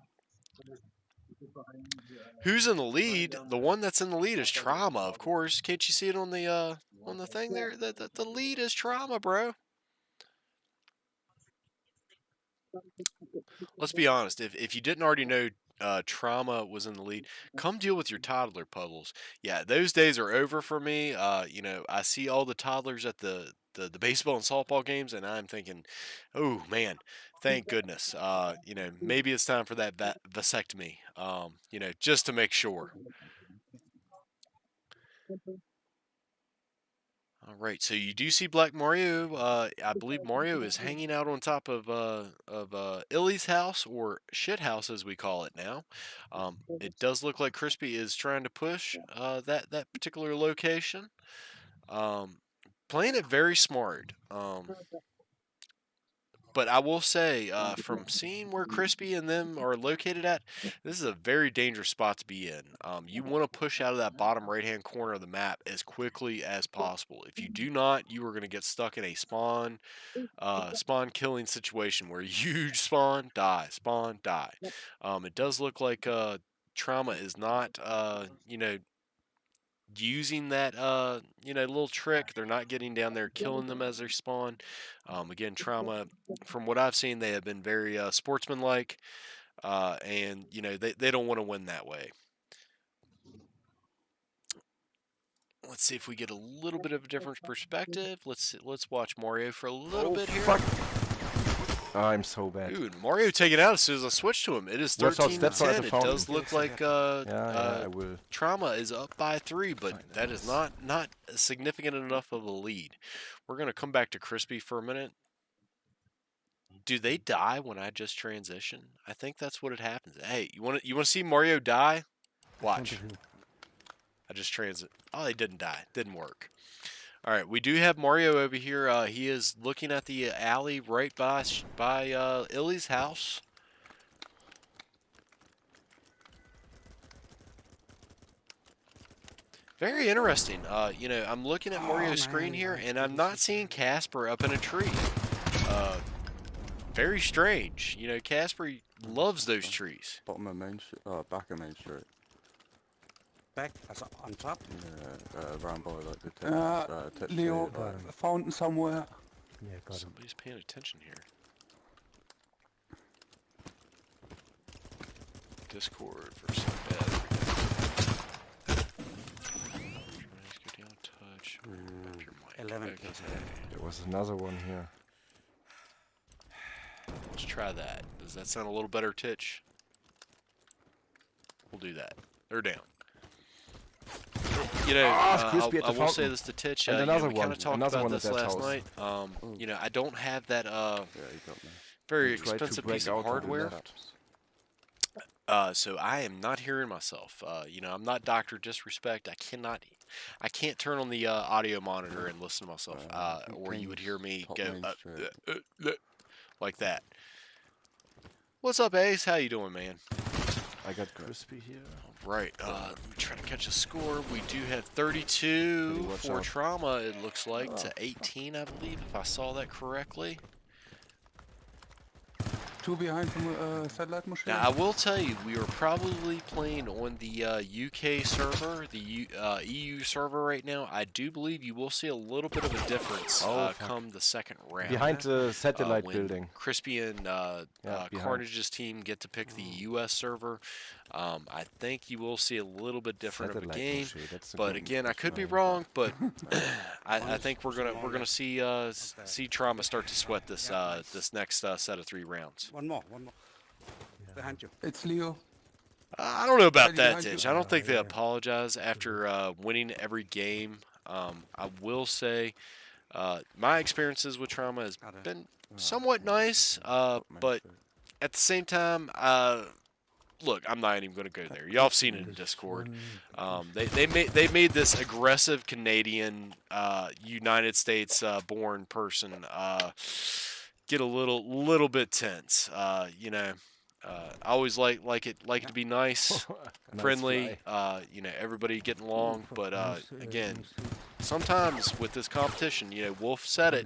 Who's in the lead? The one that's in the lead is TrauMa, of course. Can't you see it on the thing there? The lead is TrauMa, bro. Let's be honest. If you didn't already know TrauMa was in the lead, come deal with your toddler, Puddles. Yeah, those days are over for me. I see all the toddlers at the baseball and softball games, and I'm thinking, oh man, thank goodness. Maybe it's time for that vasectomy. Just to make sure. All right, so you do see Black Mario. I believe Mario is hanging out on top of Illy's house, or shit house as we call it now. It does look like Crispy is trying to push that particular location. Playing it very smart. But I will say, from seeing where Crispy and them are located at, this is a very dangerous spot to be in. You want to push out of that bottom right-hand corner of the map as quickly as possible. If you do not, you are going to get stuck in a spawn killing situation where huge spawn, die. It does look like TrauMa is not, using that little trick. They're not getting down there killing them as they spawn. Again, TrauMa, from what I've seen, they have been very sportsmanlike, and they don't want to win that way. Let's see if we get a little bit of a different perspective. Let's watch Mario for a little bit here. Fuck. I'm so bad. Dude, Mario taking out as soon as I switch to him. It is 13-10. It does look like TrauMa is up by 3, but that is not significant enough of a lead. We're gonna come back to Crispy for a minute. Do they die when I just transition? I think that's what it happens. Hey, you want to see Mario die? Watch. I just transit. Oh, they didn't die. Didn't work. All right, we do have Mario over here. He is looking at the alley right by Illy's house. Very interesting. I'm looking at Mario's screen here, and I'm not seeing Casper up in a tree. Very strange. Casper loves those trees. Bottom of Main Street, back of Main Street. Back, on top. Yeah, around by like the Leo, fountain somewhere. Yeah, got him. Somebody's paying attention here. Discord versus bed. Go down a touch. Up your mic. 11 Okay. kills. There was another one here. Let's try that. Does that sound a little better, Titch? We'll do that. They're down. I will say this to Titch. We kind of talked about this last night. I don't have that yeah, you got me. very expensive piece of hardware. So I am not hearing myself. I'm not Dr. Disrespect. I can't turn on the audio monitor and listen to myself, or you would hear me go like that. What's up, Ace? How you doing, man? I got Crispy here. All right. Let me try to catch a score. We do have 32 for TrauMa, it looks like, to 18, I believe, if I saw that correctly. Two behind the satellite machine. Now, I will tell you, we are probably playing on the UK server, the EU server right now. I do believe you will see a little bit of a difference come the second round. Behind the satellite when building. Crispy and behind. Carnage's team get to pick the US server. I think you will see a little bit different of a Satellite game. machine, that's a But good again, I could be name. wrong, but I think we're gonna see TrauMa start to sweat this this next set of 3 rounds. One more. Behind you. It's Leo. I don't know about Ready that, behind you. Ditch. I don't think they apologize after winning every game. I will say my experiences with TrauMa has been somewhat nice, but at the same time, look, I'm not even going to go there. Y'all have seen it in Discord. They made this aggressive Canadian, United States born person get a little bit tense. You know, I always like it to be nice, friendly. You know, everybody getting along. But again, sometimes with this competition, you know, Wolf said it,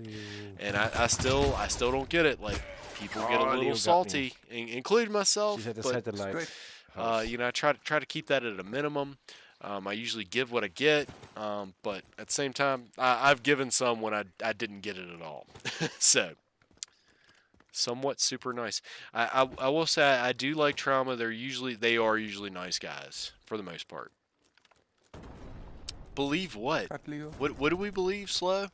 and I still don't get it. Like, people get a Leo little got salty, including myself. She's at the But satellite. you know, I try to keep that at a minimum. I usually give what I get, but at the same time, I've given some when I didn't get it at all. So, somewhat super nice. I will say I do like TrauMa. They are usually nice guys for the most part. Believe what? Got Leo. What do we believe, Slow?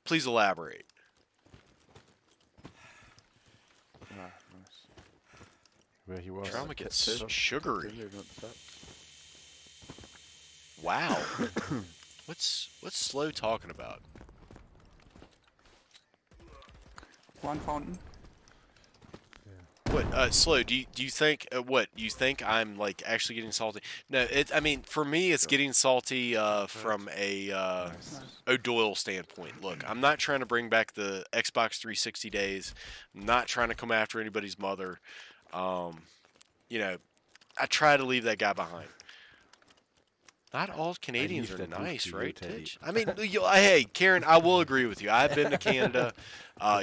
Please elaborate. Where he was. TrauMa gets sugary. Moving up the steps. Wow. What's Slow talking about? One fountain. What, Slow, do you think, what, you think I'm, like, actually getting salty? No, I mean, for me, it's getting salty, from a, O'Doyle standpoint. Look, I'm not trying to bring back the Xbox 360 days. I'm not trying to come after anybody's mother. You know, I try to leave that guy behind. Not all Canadians leave are that move nice, to you, right, Teddy. Titch? I mean, hey, Karen, I will agree with you. I've been to Canada.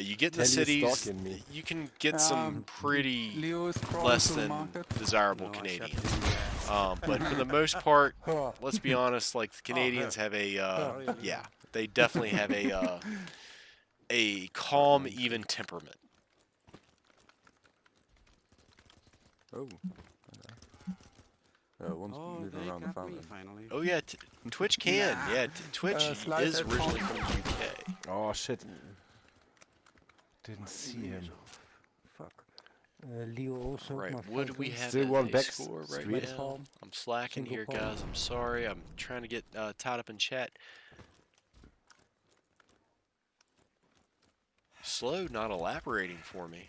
You get in the Teddy's cities, stalking me. you can get some pretty Leo is crawling less to the than market. desirable No, I Canadians. shut But for the most part, Huh. let's be honest, like, the Canadians have a, yeah, they definitely have a calm, even temperament. Oh. One's Oh, moving they around the got me fountain. finally. Oh yeah, Twitch can. Nah. Yeah, Twitch Slide is that originally phone. from the UK. Oh shit. Didn't see him. Fuck. Leo also. Right, my what do we fighter. have Still as one a back score right street. now? Palm. I'm slacking Single here, palm. guys. I'm sorry. I'm trying to get tied up in chat. Slow, not elaborating for me.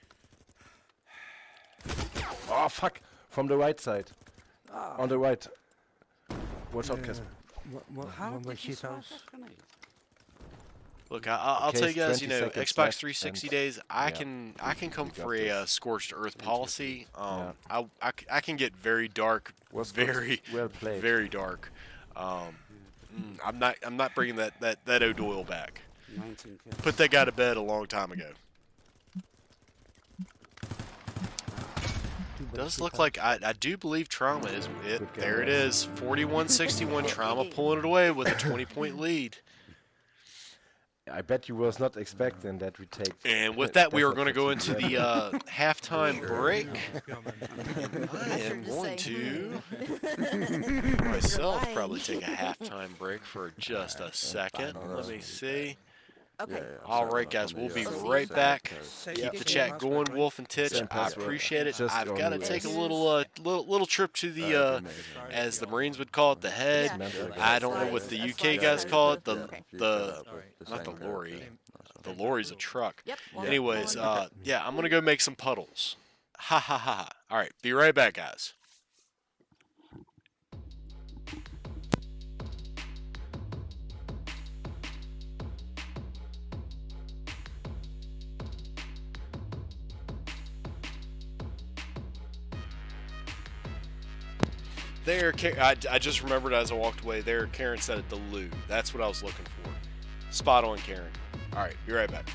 Oh fuck! From the right side. Ah, On the right. Watch out, Casper. How when did she you start tells. that grenade? Look, I'll Okay, tell you it's guys. You 20 know, seconds Xbox left, 360 and- days. I yeah, can come got for a this. scorched earth policy. Yeah. I can get very dark, Was good. very well played. very dark. I'm not bringing that O'Doyle back. 19 kills. Put that guy to bed a long time ago. Does look like I do believe TrauMa is it. Good game, There it guys. is, 41-61. TrauMa pulling it away with a 20-point lead. I bet you was not expecting that we take. And with that, we are Desert going to go Fox into again. the halftime break. I Sure am to going say. to myself Fine. probably take a halftime break for just a second. Let me see. Okay. All right, guys, we'll be right back. Keep the chat going, Wolf and Titch. Same I password. appreciate it. Just I've go got to on take a US. little trip to the as the Marines would call it, the head. Yeah. I don't know what the As UK long as guys it's call it. okay. Not the lorry. The lorry's a truck. Yep. well, Anyways, well, yeah, I'm gonna go make some puddles. Ha ha ha ha. All right, be right back, guys. There, I just remembered as I walked away. There, Karen said it, the loo. That's what I was looking for. Spot on, Karen. All right, be right back.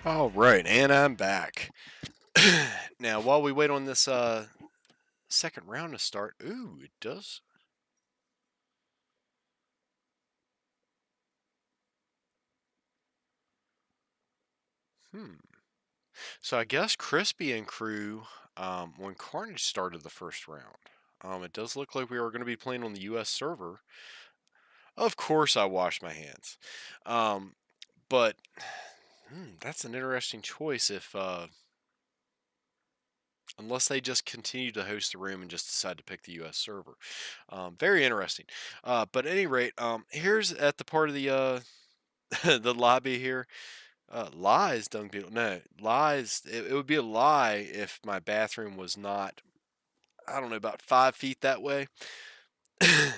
All right, and I'm back. Now, while we wait on this second round to start, ooh, it does. So I guess Crispy and crew, when Carnage started the first round, it does look like we are going to be playing on the U.S. server. Of course, I washed my hands, but that's an interesting choice. If unless they just continue to host the room and just decide to pick the U.S. server, very interesting. But at any rate, here's at the part of the the lobby here. Lies, Dung Beetle. No, lies. It would be a lie if my bathroom was not, I don't know, about 5 feet that way.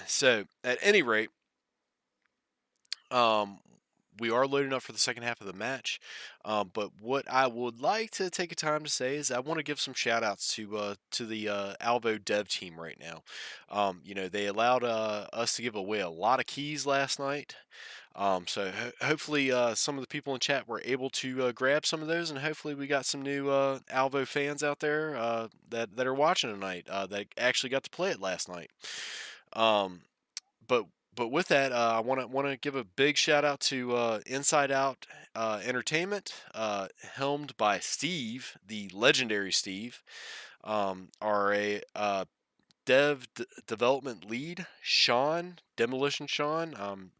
So, at any rate, um, we are loading up for the second half of the match. But what I would like to take a time to say is I want to give some shout outs to the Alvo dev team right now. They allowed us to give away a lot of keys last night. So hopefully some of the people in chat were able to grab some of those, and hopefully we got some new Alvo fans out there that are watching tonight that actually got to play it last night. Um, but but with that, I want to give a big shout out to Inside Out Entertainment, helmed by Steve, the legendary Steve, our development lead, Sean, Demolition Sean.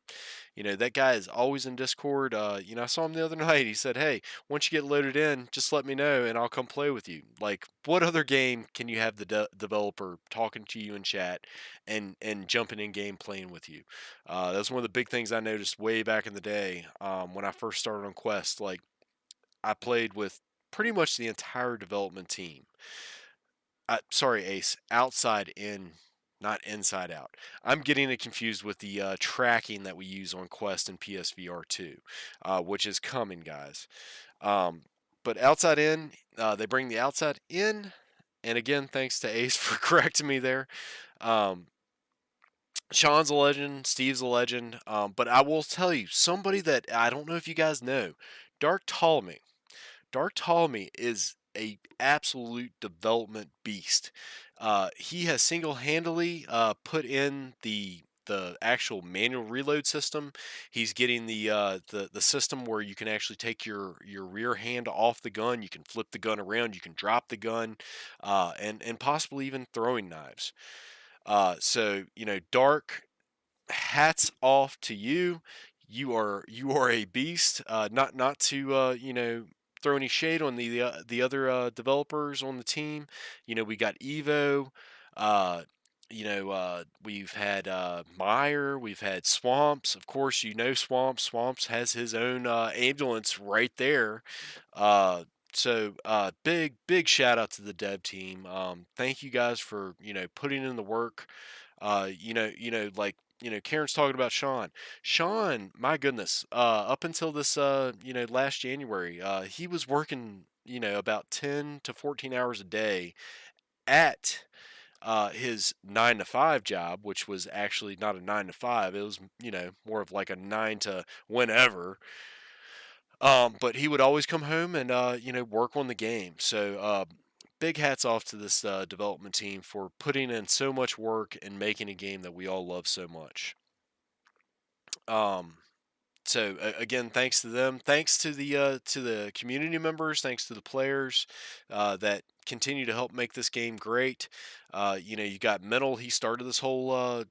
That guy is always in Discord. I saw him the other night. He said, "Hey, once you get loaded in, just let me know and I'll come play with you." Like, what other game can you have the developer talking to you in chat and jumping in game playing with you? That's one of the big things I noticed way back in the day when I first started on Quest. Like, I played with pretty much the entire development team. Sorry, Ace. Outside in, not inside out. I'm getting it confused with the tracking that we use on Quest and PSVR 2, which is coming, guys. Um, but outside in, they bring the outside in. And again, thanks to Ace for correcting me there. Um, Sean's a legend. Steve's a legend. But I will tell you, somebody that I don't know if you guys know, Dark Ptolemy. Dark Ptolemy is a absolute development beast. He has single-handedly put in the actual manual reload system. He's getting the system where you can actually take your rear hand off the gun. You can flip the gun around. You can drop the gun, and possibly even throwing knives. Dark, hats off to you. You are a beast. Not to throw any shade on the other developers on the team. We got Evo. We've had Meyer. We've had Swamps. Of course, Swamps. Swamps has his own ambulance right there. Big shout out to the dev team. Thank you guys for putting in the work. Karen's talking about Sean. Sean, my goodness, up until this, last January, he was working, about 10 to 14 hours a day at his 9 to 5 job, which was actually not a 9 to 5. It was, more of like a 9 to whenever. But he would always come home and, work on the game. So, big hats off to this development team for putting in so much work and making a game that we all love so much. Again, thanks to them. Thanks to the community members. Thanks to the players that continue to help make this game great. You got Mental. He started this whole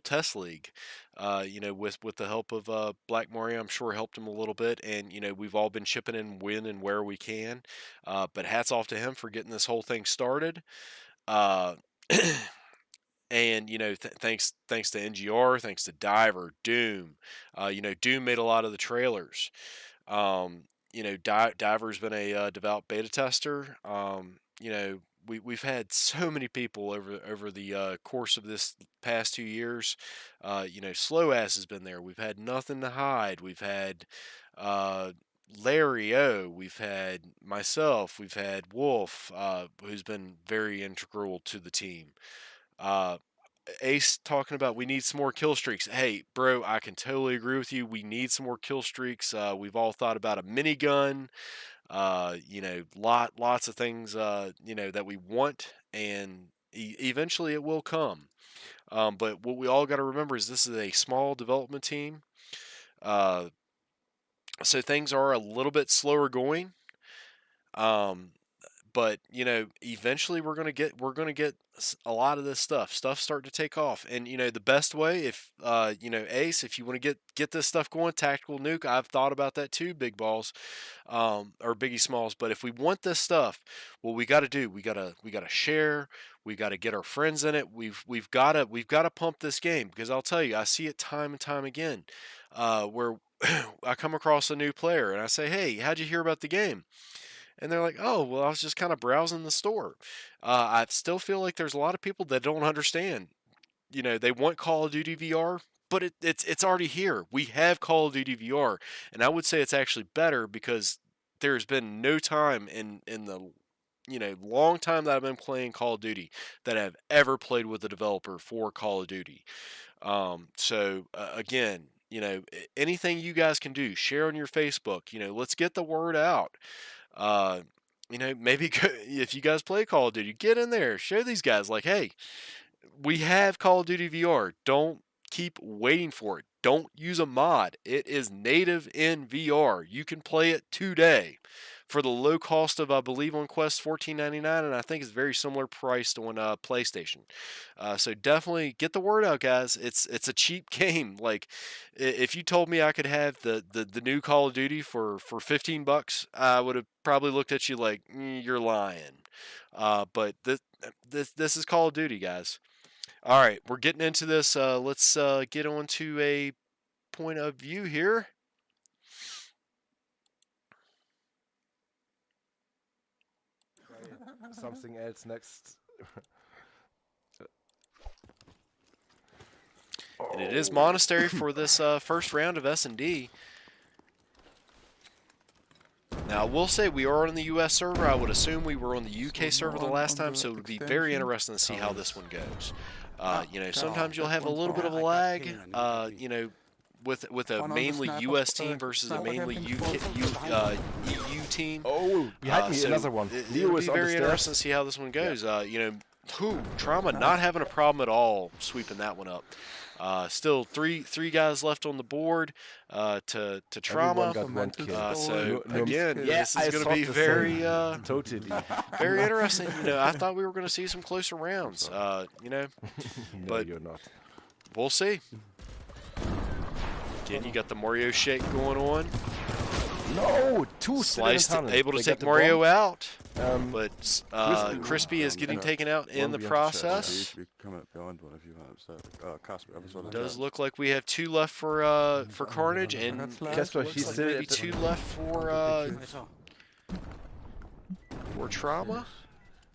test league. With the help of Black Mario, I'm sure helped him a little bit, and we've all been chipping in when and where we can. But hats off to him for getting this whole thing started. Uh, and thanks to NGR, thanks to Diver, Doom. Doom made a lot of the trailers. Diver's been a devout beta tester. We've had so many people over the course of this past 2 years. Slow Ass has been there. We've had Nothing to Hide. We've had Larry O. We've had myself. We've had Wolf, who's been very integral to the team. Uh, Ace talking about we need some more kill streaks. Hey, bro, I can totally agree with you. We need some more kill streaks. We've all thought about a minigun. Lots of things. That we want, and eventually it will come. But what we all got to remember is this is a small development team. So things are a little bit slower going. But eventually we're gonna get a lot of this stuff starting to take off. And the best way, if Ace, if you want to get this stuff going, tactical nuke, I've thought about that too, big balls, or biggie smalls. But if we want this stuff, what we got to do, we gotta share, we got to get our friends in it. We've got to pump this game, because I'll tell you, I see it time and time again, where I come across a new player and I say, hey, how'd you hear about the game? And they're like, oh, well, I was just kind of browsing the store. I still feel like there's a lot of people that don't understand. They want Call of Duty VR, but it's already here. We have Call of Duty VR, and I would say it's actually better, because there's been no time in the long time that I've been playing Call of Duty that I've ever played with a developer for Call of Duty. Again, anything you guys can do, share on your Facebook. Let's get the word out. Maybe if you guys play Call of Duty, get in there, show these guys, like, hey, we have Call of Duty VR. Don't keep waiting for it. Don't use a mod. It is native in VR. You can play it today for the low cost of, I believe, on Quest $14.99, and I think it's very similar priced on PlayStation. So definitely get the word out, guys. It's a cheap game. Like, if you told me I could have the new Call of Duty for $15, I would have probably looked at you like, you're lying. But this is Call of Duty, guys. All right, we're getting into this. Let's get on to a point of view here. Something else next. And it is Monastery for this first round of S&D. Now, I will say we are on the U.S. server. I would assume we were on the UK server the last time, so it would be very interesting to see how this one goes. Sometimes you'll have a little bit of a lag, with a mainly U.S. team versus a mainly EU team. Oh, behind me, another one. It'll be very interesting to see how this one goes. TrauMa not having a problem at all sweeping that one up. Still three guys left on the board to TrauMa. This is going to be very totally very interesting. I thought we were going to see some closer rounds. No, but you're not. We'll see. Again, you got the Mario shake going on. No, two Sliced, able to take Mario out, but Crispy is getting taken out in the process. Does look like we have two left for Carnage, and Casper, he's still maybe two left for TrauMa.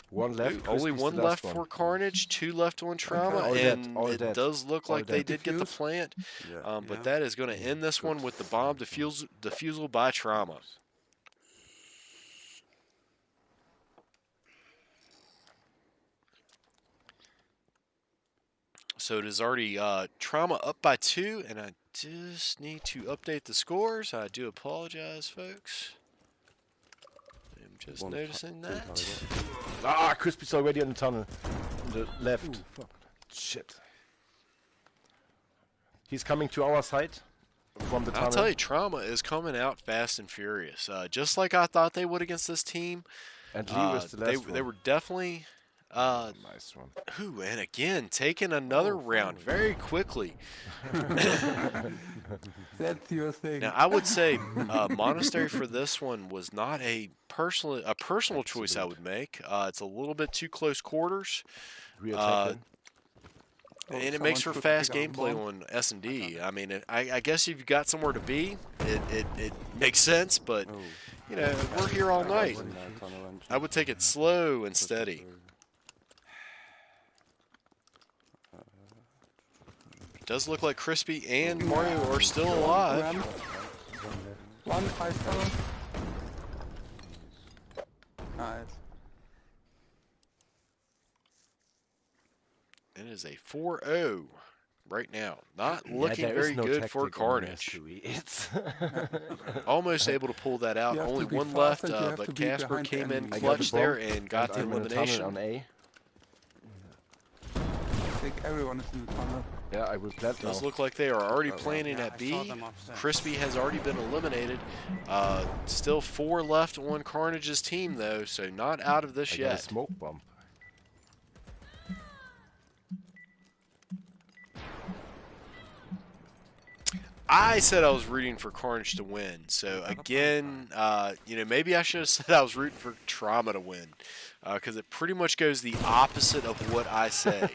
One left. Only one left for Carnage, two left on TrauMa, and it does look like they did get the plant. But that is going to end this one with the bomb defusal by TrauMa. So it is already TrauMa up by 2, and I just need to update the scores. I do apologize, folks. Just noticing that. Ah, Crispy's already in the tunnel. On the left. Ooh, fuck. Shit. He's coming to our side from the tunnel. I'll tell you, TrauMa is coming out fast and furious. Just like I thought they would against this team. And Lee was the last one. They were definitely... nice one. Ooh, and again, taking another round very quickly. That's your thing. Now, I would say Monastery for this one was not a personal choice I would make. It's a little bit too close quarters. And it makes for fast gameplay on S&D. I mean, I guess if you've got somewhere to be, it makes sense, but, we're here all night. I would take it slow and steady. It does look like Crispy and Mario are still alive. One 5-star. Nice. It is a 4-0 right now. Not Yeah, looking there is very no good for tactic in Carnage. mastery. It's Almost able to pull that out. You have Only to be one fast left, and you have but to be Casper behind the came in enemy. I got the clutch bomb, there and got and the I'm in a tunnel elimination. on A. I think everyone is in the tunnel. Yeah, I will plant now. Does look like they are already Oh, wow. planning Yeah, at I saw B. them upstairs. Crispy has already been eliminated. Still 4 left on Carnage's team, though, so not out of this I got a yet. smoke bomb. I said I was rooting for Carnage to win. So again, maybe I should have said I was rooting for TrauMa to win, because it pretty much goes the opposite of what I say.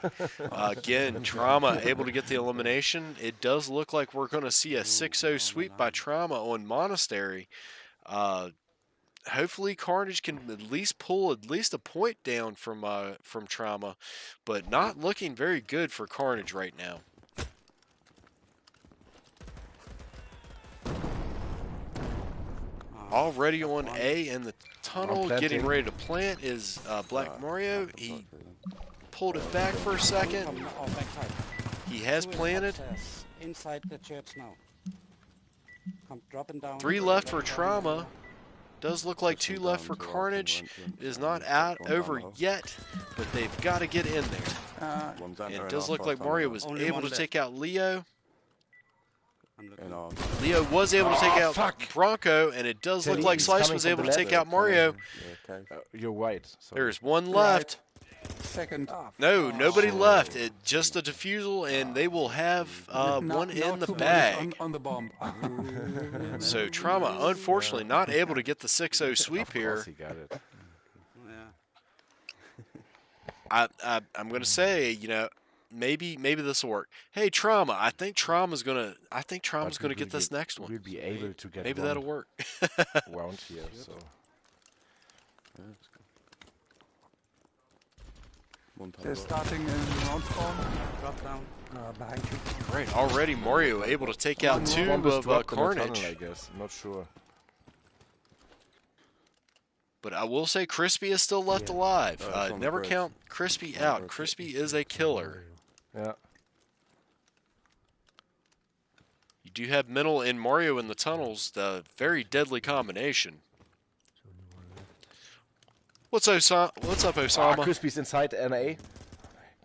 Again, TrauMa able to get the elimination. It does look like we're going to see a 6-0 sweep by TrauMa on Monastery. Hopefully Carnage can at least pull at least a point down from TrauMa, but not looking very good for Carnage right now. Already on A in the tunnel, planting. getting ready to plant is Black Mario. He pulled it back for a second. Oh, backside. He has Two is planted. upstairs, inside the church now. Come dropping down. 3 left for dropping down. TrauMa. Does look like 2 left for Carnage. It is not out over yet, but they've got to get in there. One's And it entering does our look like first Mario tunnel. was Only able one to left. take out Leo. I'm looking. In our Leo was able to take out fuck. Bronco, and it does look Teddy, like he's Slice coming was from able the to take left. out Mario. yeah, okay. You're right. Sorry. There's one left. Second. No, nobody left. It just a defusal, and they will have one in the two bag. on the bomb. So TrauMa, unfortunately, not able to get the 6-0 sweep Of course here. he got it. Yeah. I'm gonna say, maybe this will work. Hey, TrauMa, I think TrauMa's gonna But we get will this next one. We'll be able to get Maybe one that'll work. round here. So Yeah, let's go. One tunnel They're up. starting in round spawn. Drop down. Behind you. Right, already Mario able to take out 2 bomb is of dropped in the tunnel, Carnage. I guess. I'm not sure. But I will say Crispy is still left alive. Oh, it's on the Never bridge. count Crispy On the out. bridge. Crispy is a killer. Yeah. You do have Mental and Mario in the tunnels, the very deadly combination. What's up, Osama? Crispy's inside NA.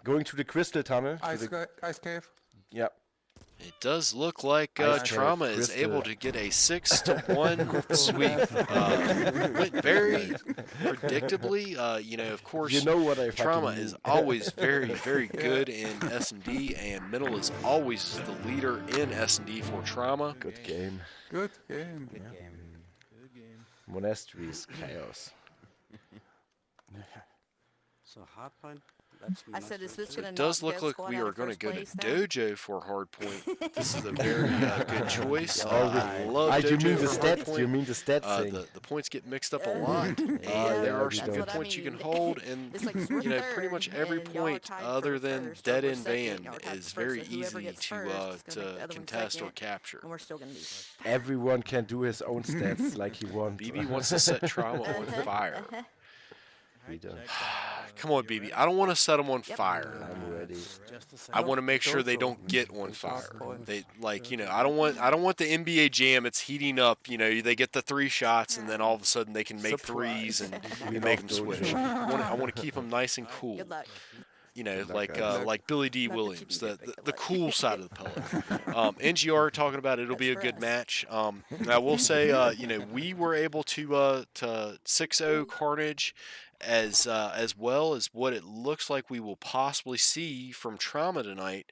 Going to the crystal tunnel. to Ice, the- ice cave. yeah. It does look like Ice TrauMa Cave, is Crystal. able to get a 6-1 sweep. Went very predictably. Of course, You know what I fucking TrauMa mean. is always very, very good in S&D, and Mental is always the leader in S&D for TrauMa. Good game. Good game. Monastery's chaos. So hardpoint. That's I said, is this going to It does look like we are going to go to Dojo for hardpoint. This is a very good choice. I love Ah, you Dojo mean the for stats? hardpoint. You mean the stats thing? The points get mixed up a lot. And yeah, there are we some don't. good That's what I points you can mean. hold, and It's like we're pretty much third, every and y'all are point tied other for than first, dead or we're end second, van y'all are tied is for very first, and whoever easy gets to first is gonna make the other one contest or second, capture. and we're still going to be. Everyone can do his own stats like he wants. BB wants to set TrauMa on fire. We don't. Come on, BB. I don't want to set them on fire. I'm ready. I want to make sure they don't get on fire. They I don't want the NBA Jam. It's heating up. They get the 3 shots, and then all of a sudden they can make threes and make them switch. I want to keep them nice and cool. Good luck. Like Billy D. Not that you Williams, can the, get the, that the luck. cool side of the pillow. NGR talking about it'll be a That's good for us. match. I will say, we were able to 6-0 Carnage as well as what it looks like we will possibly see from TrauMa tonight.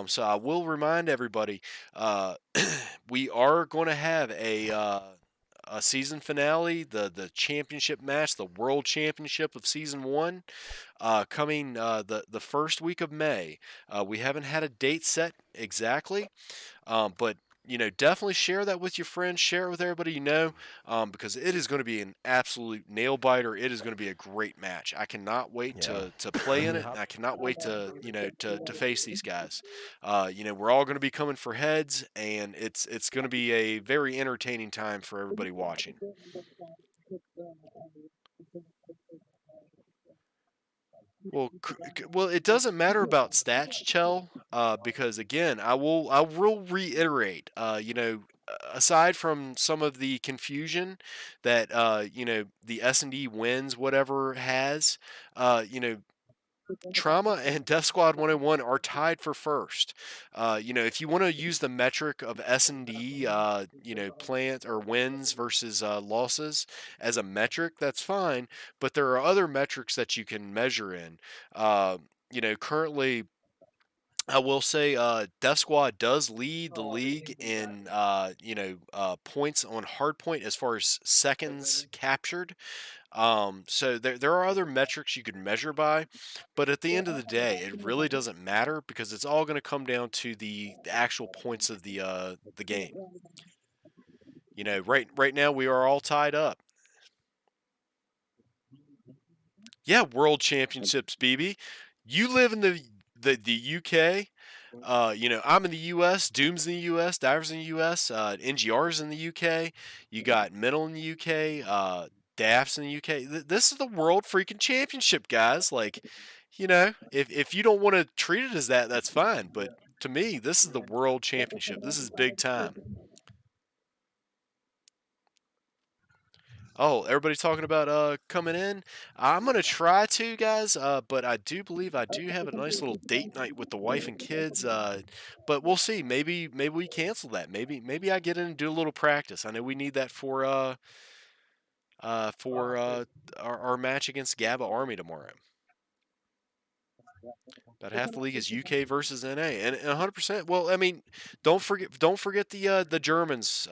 So I will remind everybody, we are going to have a season finale, the championship match, the world championship of season 1, coming the first week of May. We haven't had a date set exactly, but definitely share that with your friends, share it with everybody you know, because it is going to be an absolute nail biter. It is going to be a great match. I cannot wait to play in it. And I cannot wait to to face these guys. We're all going to be coming for heads, and it's going to be a very entertaining time for everybody watching. Well, it doesn't matter about stats, Chell, because again, I will reiterate, aside from some of the confusion that the S&D wins whatever has, TrauMa and Death Squad 101 are tied for first. If you want to use the metric of S&D, plant or wins versus losses as a metric, that's fine. But there are other metrics that you can measure in. Currently, I will say Death Squad does lead the league in points on hardpoint as far as seconds captured. So there are other metrics you could measure by, but at the end of the day, it really doesn't matter because it's all going to come down to the actual points of the game. Right now we are all tied up. Yeah, World Championships, BB. You live in the UK. I'm in the U.S. Doom's in the U.S. Diver's in the U.S. NGR's in the U.K. You got Mental in the U.K. Daft's in the U.K. This is the World freaking Championship, guys. Like, if you don't want to treat it as that, that's fine. But to me, this is the World Championship. This is big time. Oh, everybody talking about coming in. I'm gonna try to, guys. But I do believe I do have a nice little date night with the wife and kids. But we'll see. Maybe we cancel that. Maybe I get in and do a little practice. I know we need that for our match against Gaba Army tomorrow. About half the league is UK versus NA, and 100%. Well, I mean, don't forget the Germans.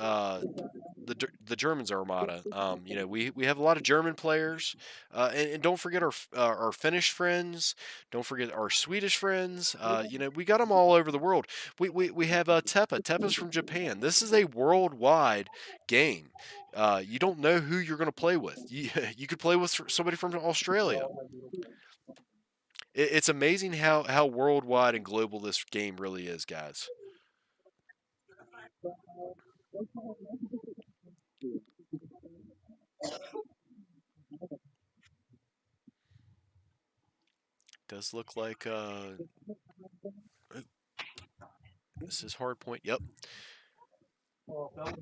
The Germans Armada. We have a lot of German players, and don't forget our Finnish friends. Don't forget our Swedish friends. We got them all over the world. We have Teppa. Teppa's from Japan. This is a worldwide game. You don't know who you're going to play with. You could play with somebody from Australia. It's amazing how worldwide and global this game really is, guys. Does look like this is hard point. Yep.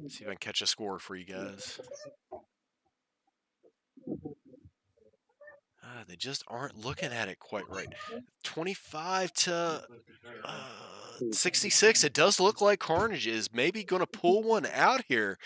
See if I can catch a score for you guys. They just aren't looking at it quite right. 25 to 66. It does look like Carnage is maybe going to pull one out here.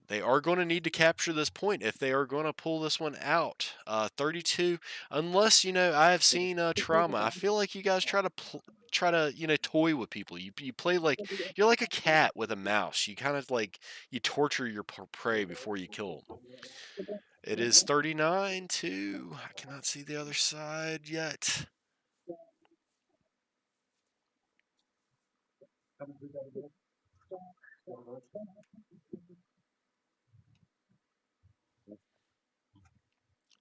They are going to need to capture this point if they are going to pull this one out. 32, unless I have seen TrauMa. I feel like you guys try to toy with people. You play like you're like a cat with a mouse. You kind of like you torture your prey before you kill them. It is 39 to. I cannot see the other side yet.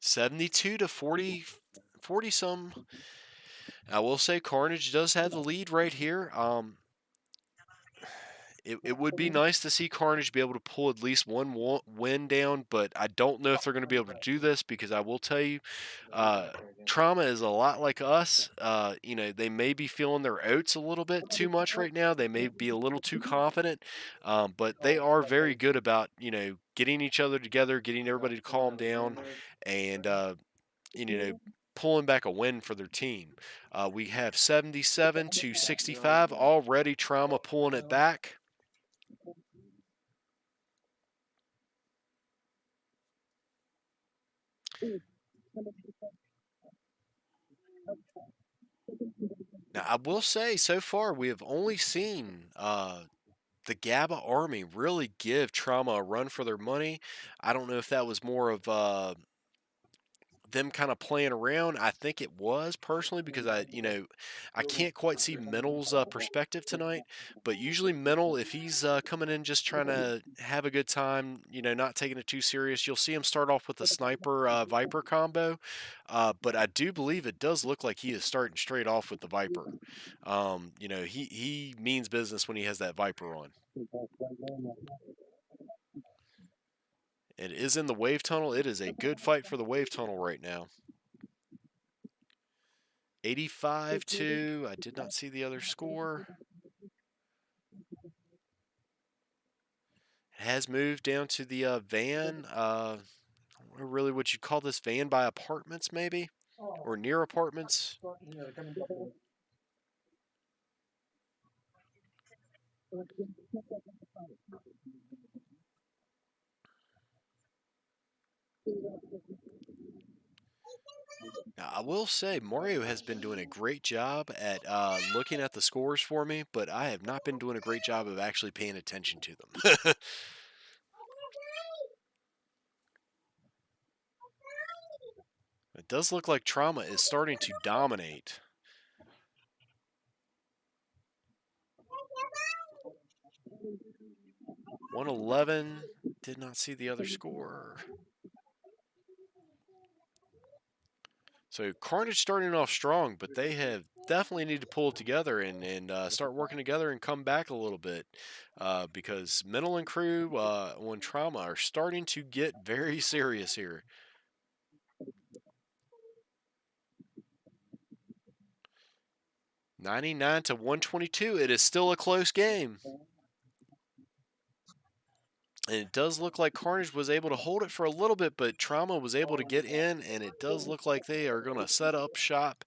$72 to 40 some. I will say Carnage does have the lead right here. It would be nice to see Carnage be able to pull at least one win down, but I don't know if they're going to be able to do this because I will tell you, TrauMa is a lot like us. They may be feeling their oats a little bit too much right now. They may be a little too confident, but they are very good about getting each other together, getting everybody to calm down, and pulling back a win for their team. We have 77 to 65 already. TrauMa pulling it back. Now, I will say, so far, we have only seen the Gaba Army really give TrauMa a run for their money. I don't know if that was more of them kind of playing around. I think it was personally because I can't quite see Mental's perspective tonight. But usually Mental, if he's coming in just trying to have a good time, not taking it too serious, you'll see him start off with the sniper Viper combo. But I do believe it does look like he is starting straight off with the Viper. He means business when he has that Viper on. It is in the wave tunnel. It is a good fight for the wave tunnel right now. 85-2. I did not see the other score. It has moved down to the van. Really, what you call this, van by apartments, maybe? Or near apartments? Now, I will say Mario has been doing a great job at looking at the scores for me, but I have not been doing a great job of actually paying attention to them. It does look like TrauMa is starting to dominate. $111. Did not see the other score. So Carnage starting off strong, but they have definitely need to pull it together and start working together and come back a little bit because Mental and crew on TrauMa are starting to get very serious here. $99-122. It is still a close game. And it does look like Carnage was able to hold it for a little bit, but TrauMa was able to get in, and it does look like they are going to set up shop,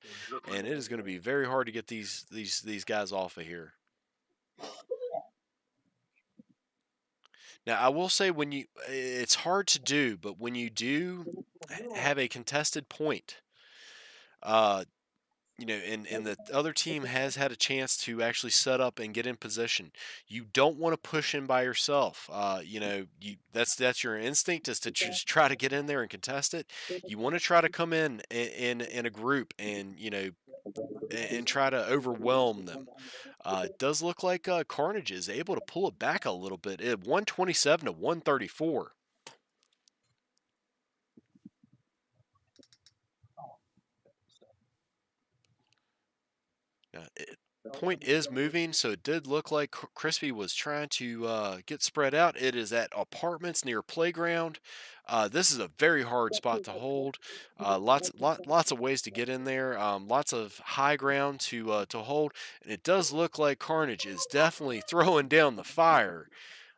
and it is going to be very hard to get these guys off of here. Now, I will say it's hard to do, but when you do have a contested point, and the other team has had a chance to actually set up and get in position. You don't want to push in by yourself. That's your instinct is to just try to get in there and contest it. You want to try to come in a group and try to overwhelm them. It does look like Carnage is able to pull it back a little bit. 127-134. Point is moving, so it did look like Crispy was trying to get spread out. It is at apartments near playground. This is a very hard spot to hold. Lots of ways to get in there. Lots of high ground to hold, and it does look like Carnage is definitely throwing down the fire.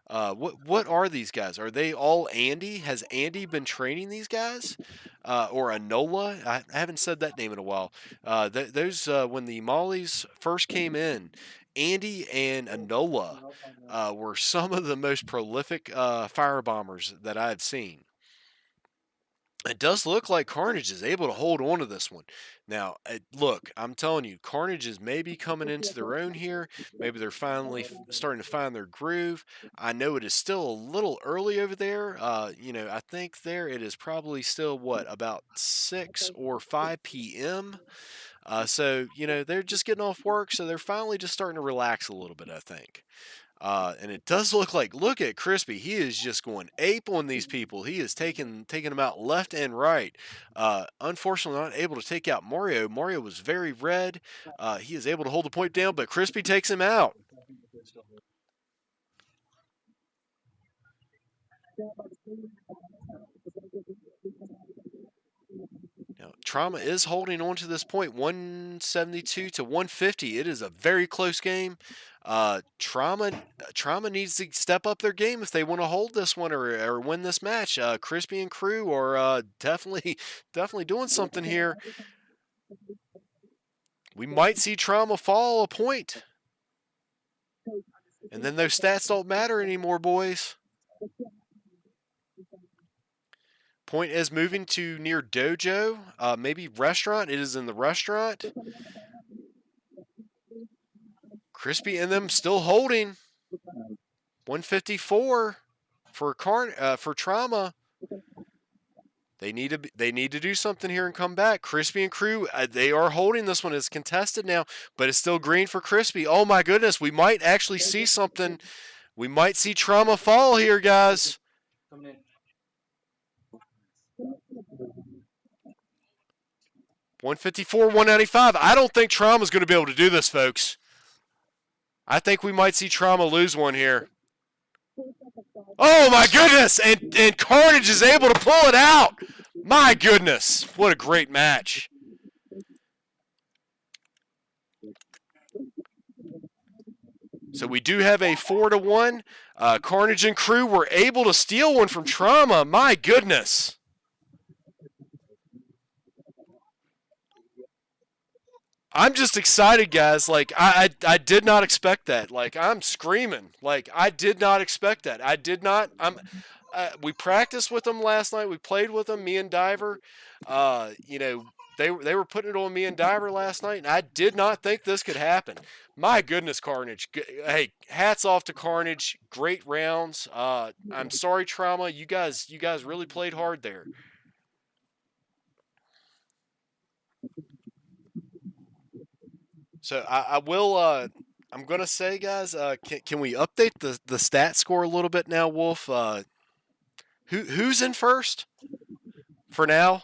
What are these guys? Are they all Andy? Has Andy been training these guys? Or Anola? I haven't said that name in a while. Those when the Mollies first came in, Andy and Anola were some of the most prolific firebombers that I've seen. It does look like Carnage is able to hold on to this one. Now, look, I'm telling you, Carnage is maybe coming into their own here. Maybe they're finally starting to find their groove. I know it is still a little early over there. I think there it is probably still, about 6 or 5 p.m. So, they're just getting off work, so they're finally just starting to relax a little bit, I think. And it does look at Crispy. He is just going ape on these people. He is taking them out left and right. Unfortunately, not able to take out Mario. Mario was very red. He is able to hold the point down, but Crispy takes him out. Now, TrauMa is holding on to this point, 172-150. It is a very close game. TrauMa needs to step up their game if they want to hold this one or win this match. Crispy and crew are definitely doing something here. We might see TrauMa fall a point. And then those stats don't matter anymore, boys. Point is moving to near dojo, maybe restaurant. It is in the restaurant. Crispy and them still holding. 154 for TrauMa. They need to do something here and come back. Crispy and crew, they are holding this one. It's contested now, but it's still green for Crispy. Oh my goodness, we might actually see something. We might see TrauMa fall here, guys. 154, 195. I don't think TrauMa's going to be able to do this, folks. I think we might see TrauMa lose one here. Oh my goodness! And Carnage is able to pull it out. My goodness, what a great match. So we do have a 4-1. Carnage and crew were able to steal one from TrauMa. My goodness. I'm just excited, guys. Like, I did not expect that. Like, I'm screaming. Like, I did not expect that. I did not. We practiced with them last night. We played with them, me and Diver. You know, they were putting it on me and Diver last night, and I did not think this could happen. My goodness, Carnage. Hey, hats off to Carnage. Great rounds. I'm sorry, TrauMa. You guys really played hard there. So I will. I'm gonna say, guys. Can we update the stat score a little bit now, Wolf? Who's in first for now?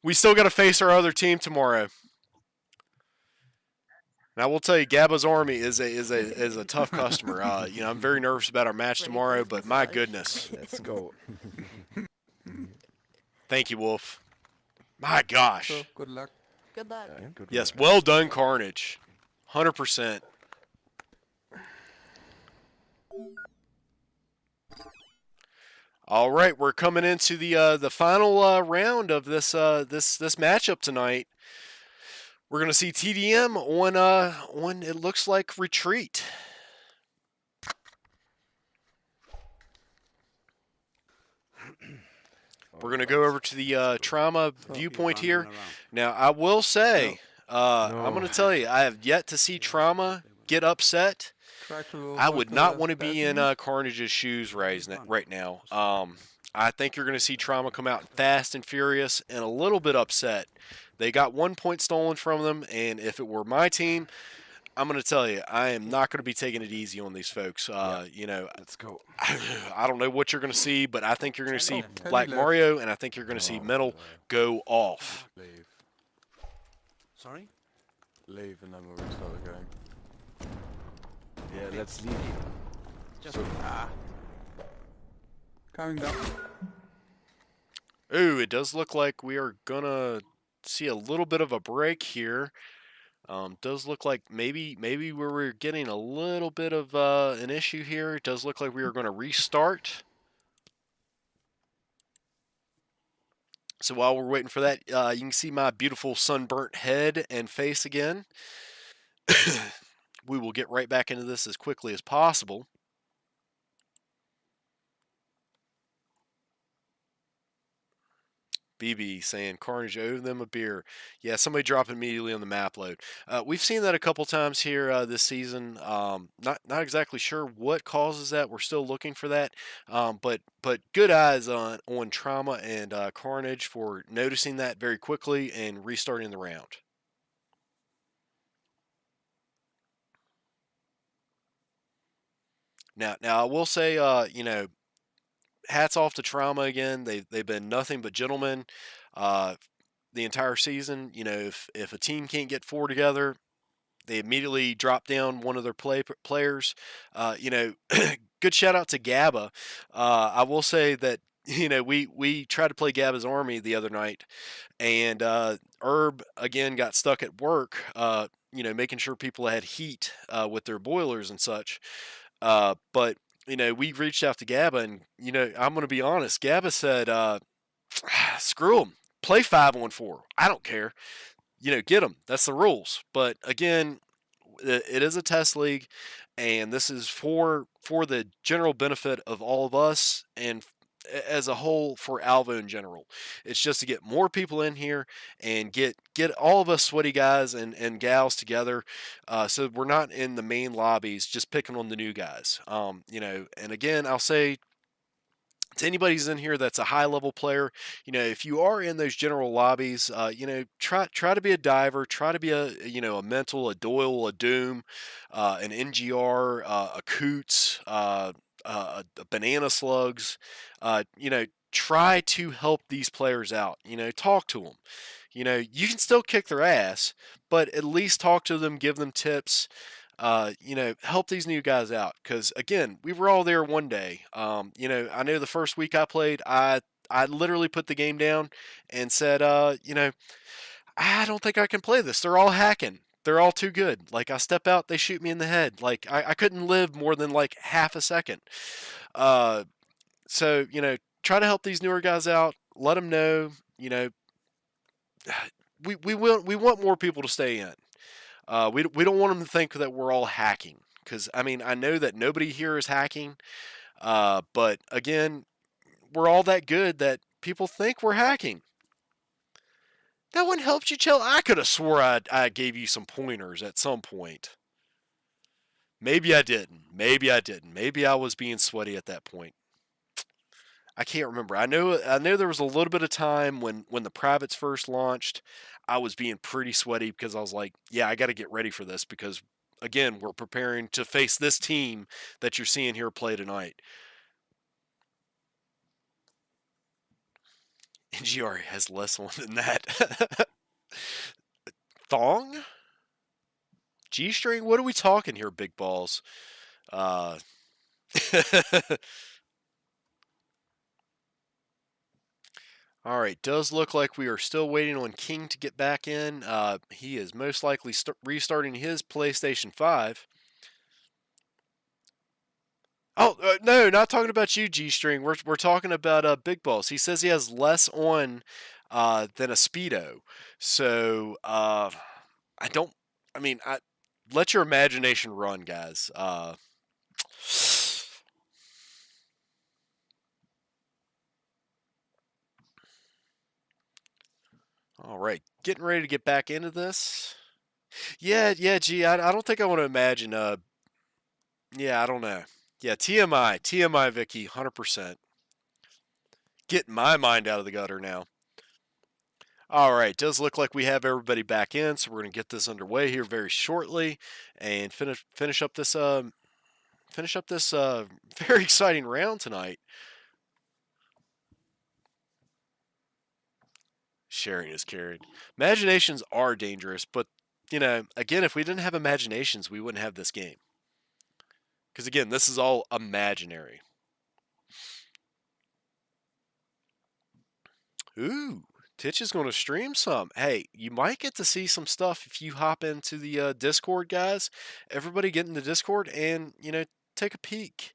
We still got to face our other team tomorrow. And I will tell you, Gabba's Army is a tough customer. You know, I'm very nervous about our match tomorrow, but my goodness. Let's go. Thank you, Wolf. My gosh. So good luck. Good luck. Yeah, good Yes, work. well done, Carnage. 100%. All right, we're coming into the final round of this matchup tonight. We're gonna see TDM on it looks like retreat. We're gonna go over to the TrauMa viewpoint here. Now, I will say, I'm gonna tell you, I have yet to see TrauMa get upset. Try to I avoid would the not want to be bad in news. Carnage's shoes right now. I think you're going to see TrauMa come out fast and furious and a little bit upset. They got 1 point stolen from them, and if it were my team, I'm going to tell you, I am not going to be taking it easy on these folks. You know, Let's go. I don't know what you're going to see, but I think you're going to see Teddy Black left. Mario, and I think you're going to see Metal go off. Leave. Sorry? Leave and then we'll restart the game. Yeah, let's leave. Just So- Coming down. Ooh, it does look like we are going to see a little bit of a break here. Does look like maybe we're getting a little bit of an issue here. It does look like we are going to restart. So while we're waiting for that, you can see my beautiful sunburnt head and face again. We will get right back into this as quickly as possible. BB saying Carnage owed them a beer. Yeah, somebody dropped immediately on the map load. We've seen that a couple times here this season. Not exactly sure what causes that. We're still looking for that. But good eyes on TrauMa and Carnage for noticing that very quickly and restarting the round. Now I will say, you know, hats off to TrauMa again. They've been nothing but gentlemen the entire season. You know, if a team can't get four together, they immediately drop down one of their players. You know, good shout out to Gabba. I will say that, you know, we tried to play Gabba's Army the other night, and Herb again got stuck at work. You know, making sure people had heat with their boilers and such. But you know, we reached out to Gabba, and you know, I'm going to be honest. Gabba said, "Screw them, play 5-on-4. I don't care. You know, get them. That's the rules." But again, it is a test league, and this is for the general benefit of all of us and as a whole for Alvo in general. It's just to get more people in here and get all of us sweaty guys and gals together, so we're not in the main lobbies just picking on the new guys. You know, and again, I'll say to anybody who's in here that's a high level player, you know, if you are in those general lobbies, you know, try to be a diver, try to be a, you know, a mental, a Doyle, a Doom, an NGR, a Coots, a Banana Slugs. You know, try to help these players out. You know, talk to them. You know, you can still kick their ass, but at least talk to them, give them tips. you know, help these new guys out. Because again, we were all there one day. You know, I know the first week I played, I literally put the game down and said, you know, I don't think I can play this. They're all hacking. They're all too good. Like I step out, they shoot me in the head. Like I couldn't live more than like half a second. So you know, try to help these newer guys out. Let them know, you know, we want more people to stay in. We don't want them to think that we're all hacking. Because I mean, I know that nobody here is hacking. But again, we're all that good that people think we're hacking. That one helped you, Chill. I could have swore I gave you some pointers at some point. Maybe I didn't. Maybe I didn't. Maybe I was being sweaty at that point. I can't remember. I know there was a little bit of time when the privates first launched. I was being pretty sweaty because I was like, yeah, I got to get ready for this because again, we're preparing to face this team that you're seeing here play tonight. NGR has less on than that. Thong? G-string? What are we talking here, big balls? All right, does look like we are still waiting on King to get back in. He is most likely restarting his PlayStation 5. Oh, no, not talking about you, G-string. We're talking about Big Balls. He says he has less on than a Speedo. So, let your imagination run, guys. All right, getting ready to get back into this. Yeah, G, I don't think I want to imagine, yeah, I don't know. Yeah, TMI, Vicky, 100%. Getting my mind out of the gutter now. All right, does look like we have everybody back in, so we're going to get this underway here very shortly and finish up this very exciting round tonight. Sharing is caring. Imaginations are dangerous, but you know, again, if we didn't have imaginations, we wouldn't have this game. Because again, this is all imaginary. Ooh, Titch is going to stream some. Hey, you might get to see some stuff if you hop into the Discord, guys. Everybody get in the Discord and, you know, take a peek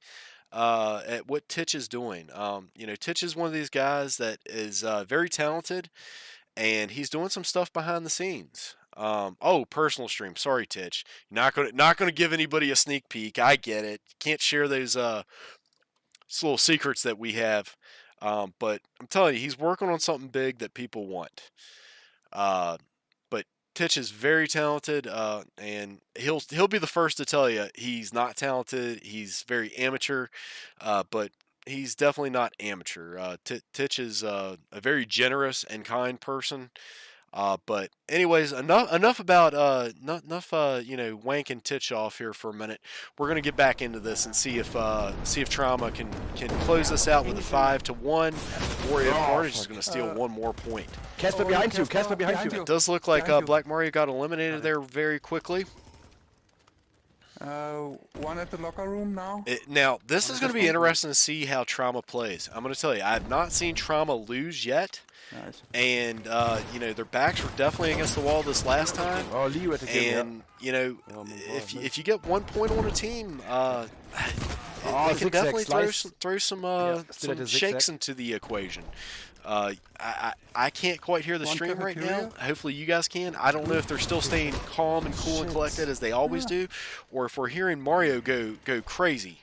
at what Titch is doing. You know, Titch is one of these guys that is very talented, and he's doing some stuff behind the scenes. Oh, personal stream. Sorry, Titch. You're not gonna give anybody a sneak peek. I get it. You can't share those little secrets that we have. But I'm telling you, he's working on something big that people want. But Titch is very talented, and he'll be the first to tell you he's not talented. He's very amateur, but he's definitely not amateur. Titch is a very generous and kind person. But anyways, enough about you know, wanking Titch off here for a minute. We're gonna get back into this and see if TrauMa can close this out with a 5-1, or if Carnage is gonna steal one more point. Casper behind you. Casper behind you. It does look like Black Mario got eliminated there very quickly. One at the locker room now. Now, this is going to be interesting to see how TrauMa plays. I'm going to tell you, I have not seen TrauMa lose yet. Nice. And, you know, their backs were definitely against the wall this last time. Oh, Leo at the game. And, you know, if you get 1 point on a team, they can definitely throw some shakes into the equation. I can't quite hear the stream right now. Hopefully you guys can. I don't know if they're still staying calm and cool and collected as they always do, or if we're hearing Mario go crazy.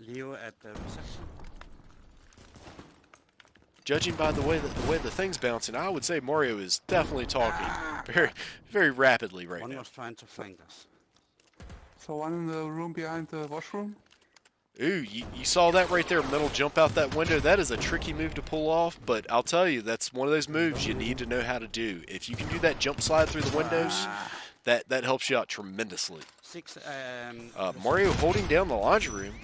Leo at the reception. Judging by the way the thing's bouncing, I would say Mario is definitely talking very rapidly right One now. was trying to flank us. So one in the room behind the washroom. Ooh, you saw that right there, mental jump out that window. That is a tricky move to pull off, but I'll tell you, that's one of those moves you need to know how to do. If you can do that jump slide through the windows, that helps you out tremendously. Mario holding down the laundry room.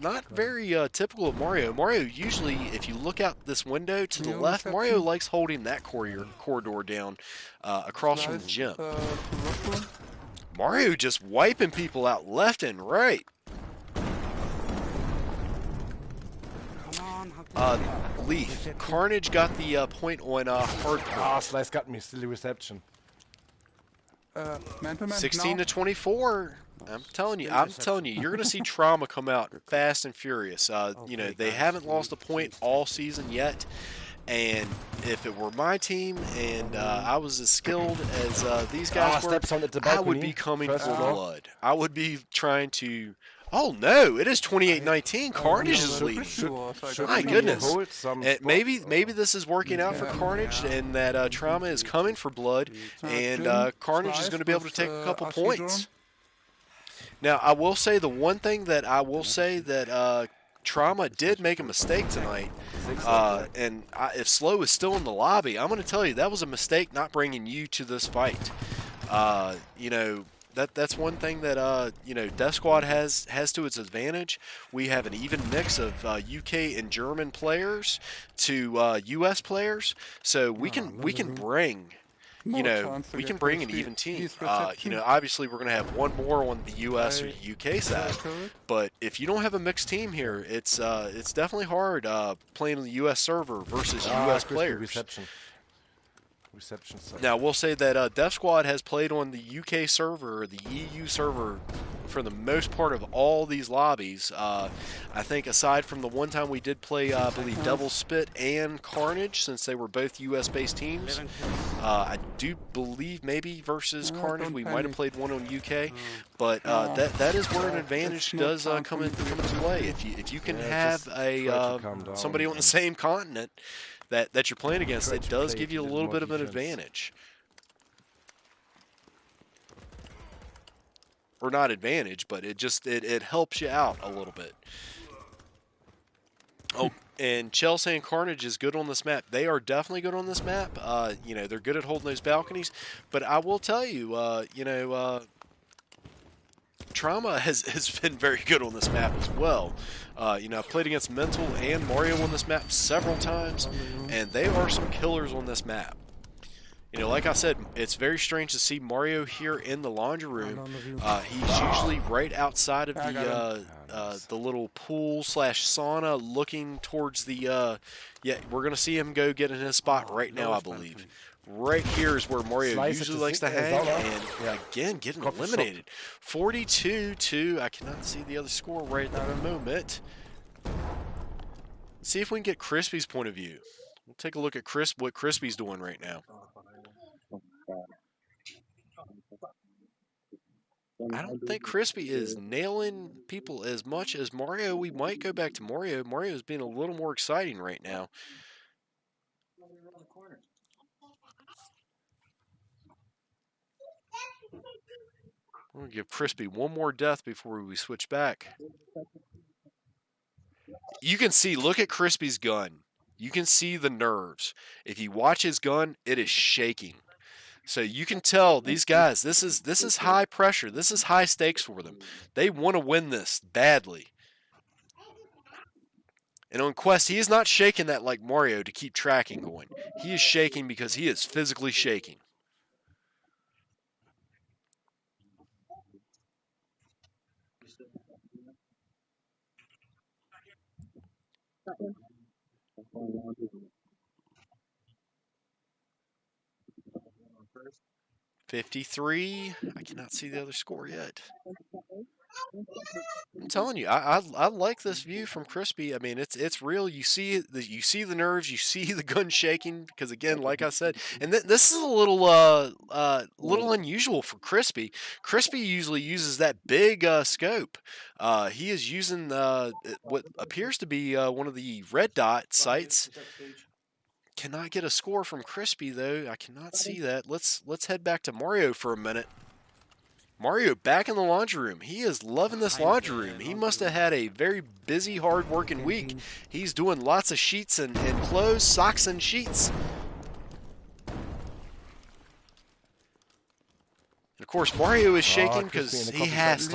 Not very typical of Mario. Mario usually, if you look out this window to the left, Mario likes holding that corridor down across from the gym. Mario just wiping people out left and right. Come on, how can Leaf, Carnage got the point on hard Ah, point. Slice got me. Silly reception. Man to man. 16 now. to 24. I'm telling you, you're going to see TrauMa come out fast and furious. You know, they haven't lost a point all season yet. And if it were my team and I was as skilled as these guys were, steps on at the I would balcony. be coming First for floor. blood. I would be trying to. Oh no! It is 28-19. Carnage is no, leading. Should My we goodness. hold some And spot? maybe this is working out for Yeah. Carnage, and that TrauMa is coming for blood, and Carnage is going to be able to take a couple points. Now, I will say the one thing that I will say that TrauMa did make a mistake tonight, and if Slow is still in the lobby, I'm going to tell you that was a mistake not bringing you to this fight. You know, that's one thing that you know, Death Squad has to its advantage. We have an even mix of UK and German players to US players, so we can bring. You know, we can bring an even team. You know, obviously we're going to have one more on the US or UK side, but if you don't have a mixed team here, it's definitely hard playing on the US server versus US Crispy players. Reception side. Now, we'll say that Death Squad has played on the UK server, or the EU server, for the most part of all these lobbies. I think aside from the one time we did play, I believe, Devil's Spit and Carnage, since they were both US-based teams. I do believe maybe versus Carnage we might have played one on UK, but that is where an advantage does come into play. If you can have just try to calm down somebody on the and- same continent that you're playing against, Try it to does play give you a a little little bit of more an defense. advantage. Or not advantage, but it helps you out a little bit. Oh, and Chelsea and Carnage is good on this map. They are definitely good on this map. You know, they're good at holding those balconies. But I will tell you, you know, TrauMa has been very good on this map as well. You know, I've played against Mental and Mario on this map several times, and they are some killers on this map. You know, like I said, it's very strange to see Mario here in the laundry room. He's usually right outside of the little pool / sauna, looking towards the. Yeah, we're gonna see him go get in his spot right now, I believe. Right here is where Mario Slice usually at the likes to zone, hang, yeah. and again getting Got the shot. eliminated. 42-2. I cannot see the other score right at the moment. Let's see if we can get Crispy's point of view. We'll take a look at what Crispy's doing right now. I don't think Crispy is nailing people as much as Mario. We might go back to Mario. Mario's being a little more exciting right now. We're going to give Crispy one more death before we switch back. You can see, look at Crispy's gun. You can see the nerves. If you watch his gun, it is shaking. So you can tell these guys, this is high pressure. This is high stakes for them. They want to win this badly. And on Quest, he is not shaking that like Mario to keep tracking going. He is shaking because he is physically shaking. $53. I cannot see the other score yet. I'm telling you, I like this view from Crispy. I mean, it's real. You see the nerves, you see the gun shaking because, again, like I said, and this is a little unusual for Crispy. Crispy usually uses that big scope. He is using what appears to be one of the red dot sights. Cannot get a score from Crispy though. I cannot see that. Let's head back to Mario for a minute. Mario back in the laundry room. He is loving this laundry room. He must have had a very busy, hard-working week. He's doing lots of sheets and clothes, socks and sheets. And of course, Mario is shaking because he has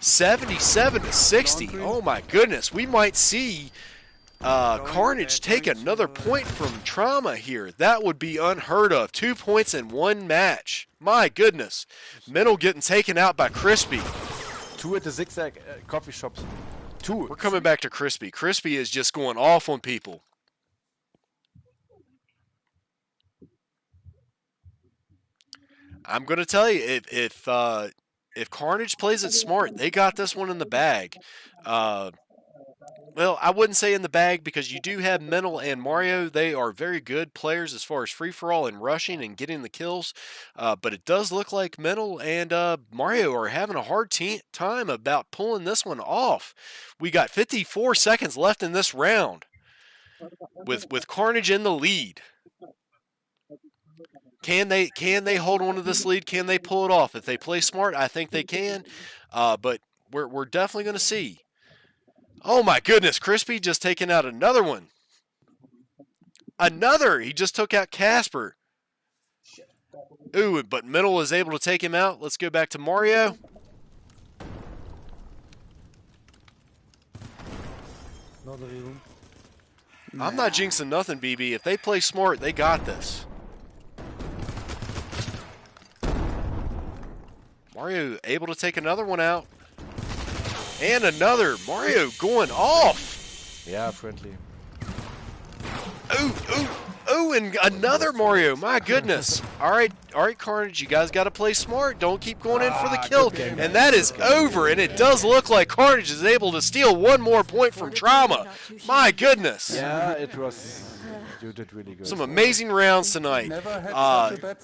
77 to 60. Oh my goodness. We might see Carnage take another point from TrauMa here. That would be unheard of. 2 points in one match. My goodness. Mental getting taken out by Crispy. 2 at the zigzag coffee shops. 2. We're coming back to Crispy. Crispy is just going off on people. I'm going to tell you, if Carnage plays it smart, they got this one in the bag. Well, I wouldn't say in the bag because you do have Mental and Mario. They are very good players as far as free-for-all and rushing and getting the kills. But it does look like Mental and Mario are having a hard time about pulling this one off. We got 54 seconds left in this round with Carnage in the lead. Can they hold on to this lead? Can they pull it off? If they play smart, I think they can. But we're definitely going to see. Oh my goodness, Crispy just taking out another one. Another! He just took out Casper. Ooh, but Mental is able to take him out. Let's go back to Mario. Another room. I'm not jinxing nothing, BB. If they play smart, they got this. Mario able to take another one out. And another. Mario going off. Yeah, friendly. Ooh, ooh, ooh, and another Mario. My goodness. All right, Carnage, you guys got to play smart. Don't keep going in for the kill. And that is over, and it does look like Carnage is able to steal one more point from TrauMa. My goodness. Yeah, it was... You did really good. Some amazing rounds tonight.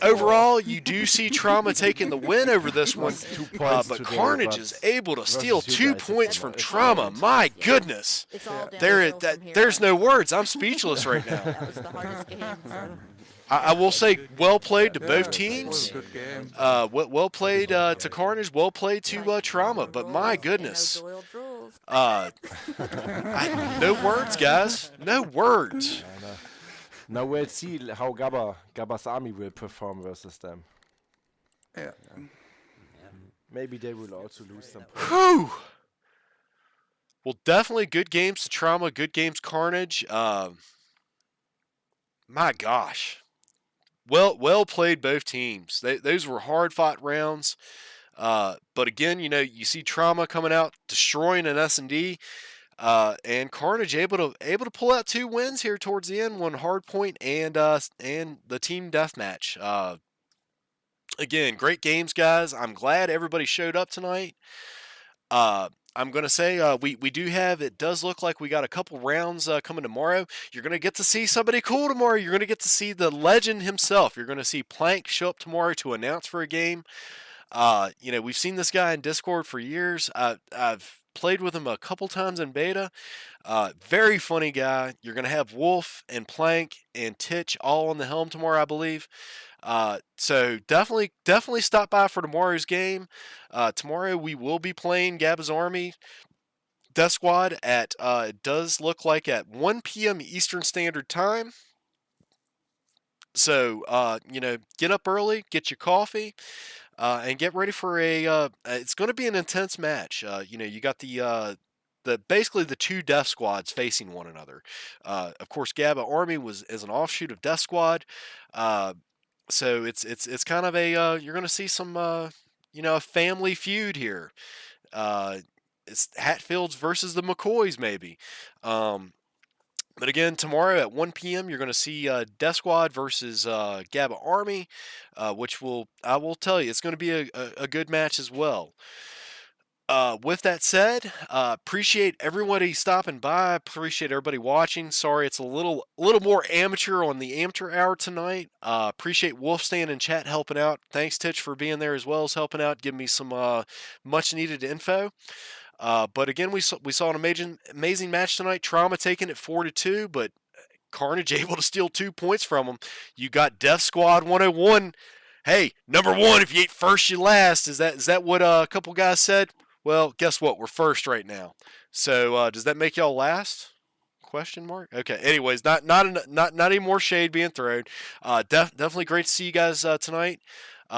Overall, you do see TrauMa taking the win over this one, but Carnage is able to steal 2 points from TrauMa. My goodness. There's no words. I'm speechless right now. That was the hardest game. So. I will say well played to both teams. Well played to Carnage, well played to TrauMa, but my goodness. No words, guys. No words. Now we'll see how Gabba's army will perform versus them. Yeah. Maybe they will also lose some points. Whew! Well, definitely good games to TrauMa, good games Carnage. My gosh. Well played both teams. Those were hard-fought rounds. But again, you see TrauMa coming out, destroying an S&D. And Carnage able to pull out 2 wins here towards the end, one hard point and the team deathmatch. Again, great games, guys. I'm glad everybody showed up tonight. I'm gonna say we do have. It does look like we got a couple rounds coming tomorrow. You're gonna get to see somebody cool tomorrow. You're gonna get to see the legend himself. You're gonna see Plank show up tomorrow to announce for a game. We've seen this guy in Discord for years. I've played with him a couple times in beta. Very funny guy. You're going to have Wolf and Plank and Titch all on the helm tomorrow, I believe. So definitely stop by for tomorrow's game. Tomorrow we will be playing Gabba's Army Death Squad at, it does look like at 1 p.m. Eastern Standard Time. So, get up early, get your coffee. And get ready for it's going to be an intense match. You got basically the 2 Death Squads facing one another. Of course, Gabba Army is an offshoot of Death Squad. So it's kind of you're going to see some, a family feud here. It's Hatfields versus the McCoys maybe. But again, tomorrow at 1 p.m., you're going to see Death Squad versus Gabba Army, which I will tell you, it's going to be a good match as well. With that said, appreciate everybody stopping by. Appreciate everybody watching. Sorry, it's a little more amateur on the amateur hour tonight. Appreciate Wolfstand in chat helping out. Thanks, Titch, for being there as well as helping out, giving me some much needed info. But again, we saw an amazing match tonight. TrauMa taking it 4-2, but Carnage able to steal 2 points from them. You got Death Squad 101. Hey, number 1, if you ain't first, you last. Is that what a couple guys said? Well, guess what? We're first right now. So does that make y'all last? Question mark. Okay. Anyways, not any more shade being thrown. Definitely great to see you guys tonight.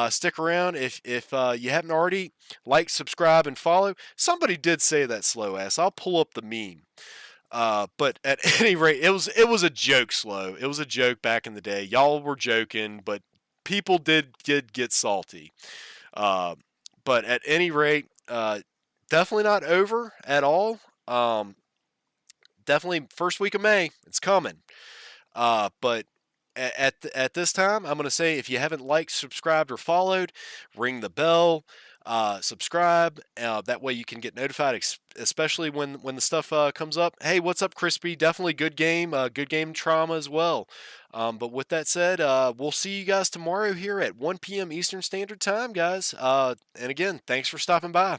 Stick around if you haven't already. Like, subscribe, and follow. Somebody did say that, slow ass. I'll pull up the meme. But at any rate, it was a joke, slow. It was a joke back in the day. Y'all were joking, but people did get salty. Uh, but at any rate, definitely not over at all. Definitely first week of May, it's coming. But at this time, I'm going to say if you haven't liked, subscribed, or followed, ring the bell, subscribe. That way you can get notified, especially when the stuff comes up. Hey, what's up, Crispy? Definitely good game. Good game TrauMa as well. But with that said, we'll see you guys tomorrow here at 1 p.m. Eastern Standard Time, guys. And again, thanks for stopping by.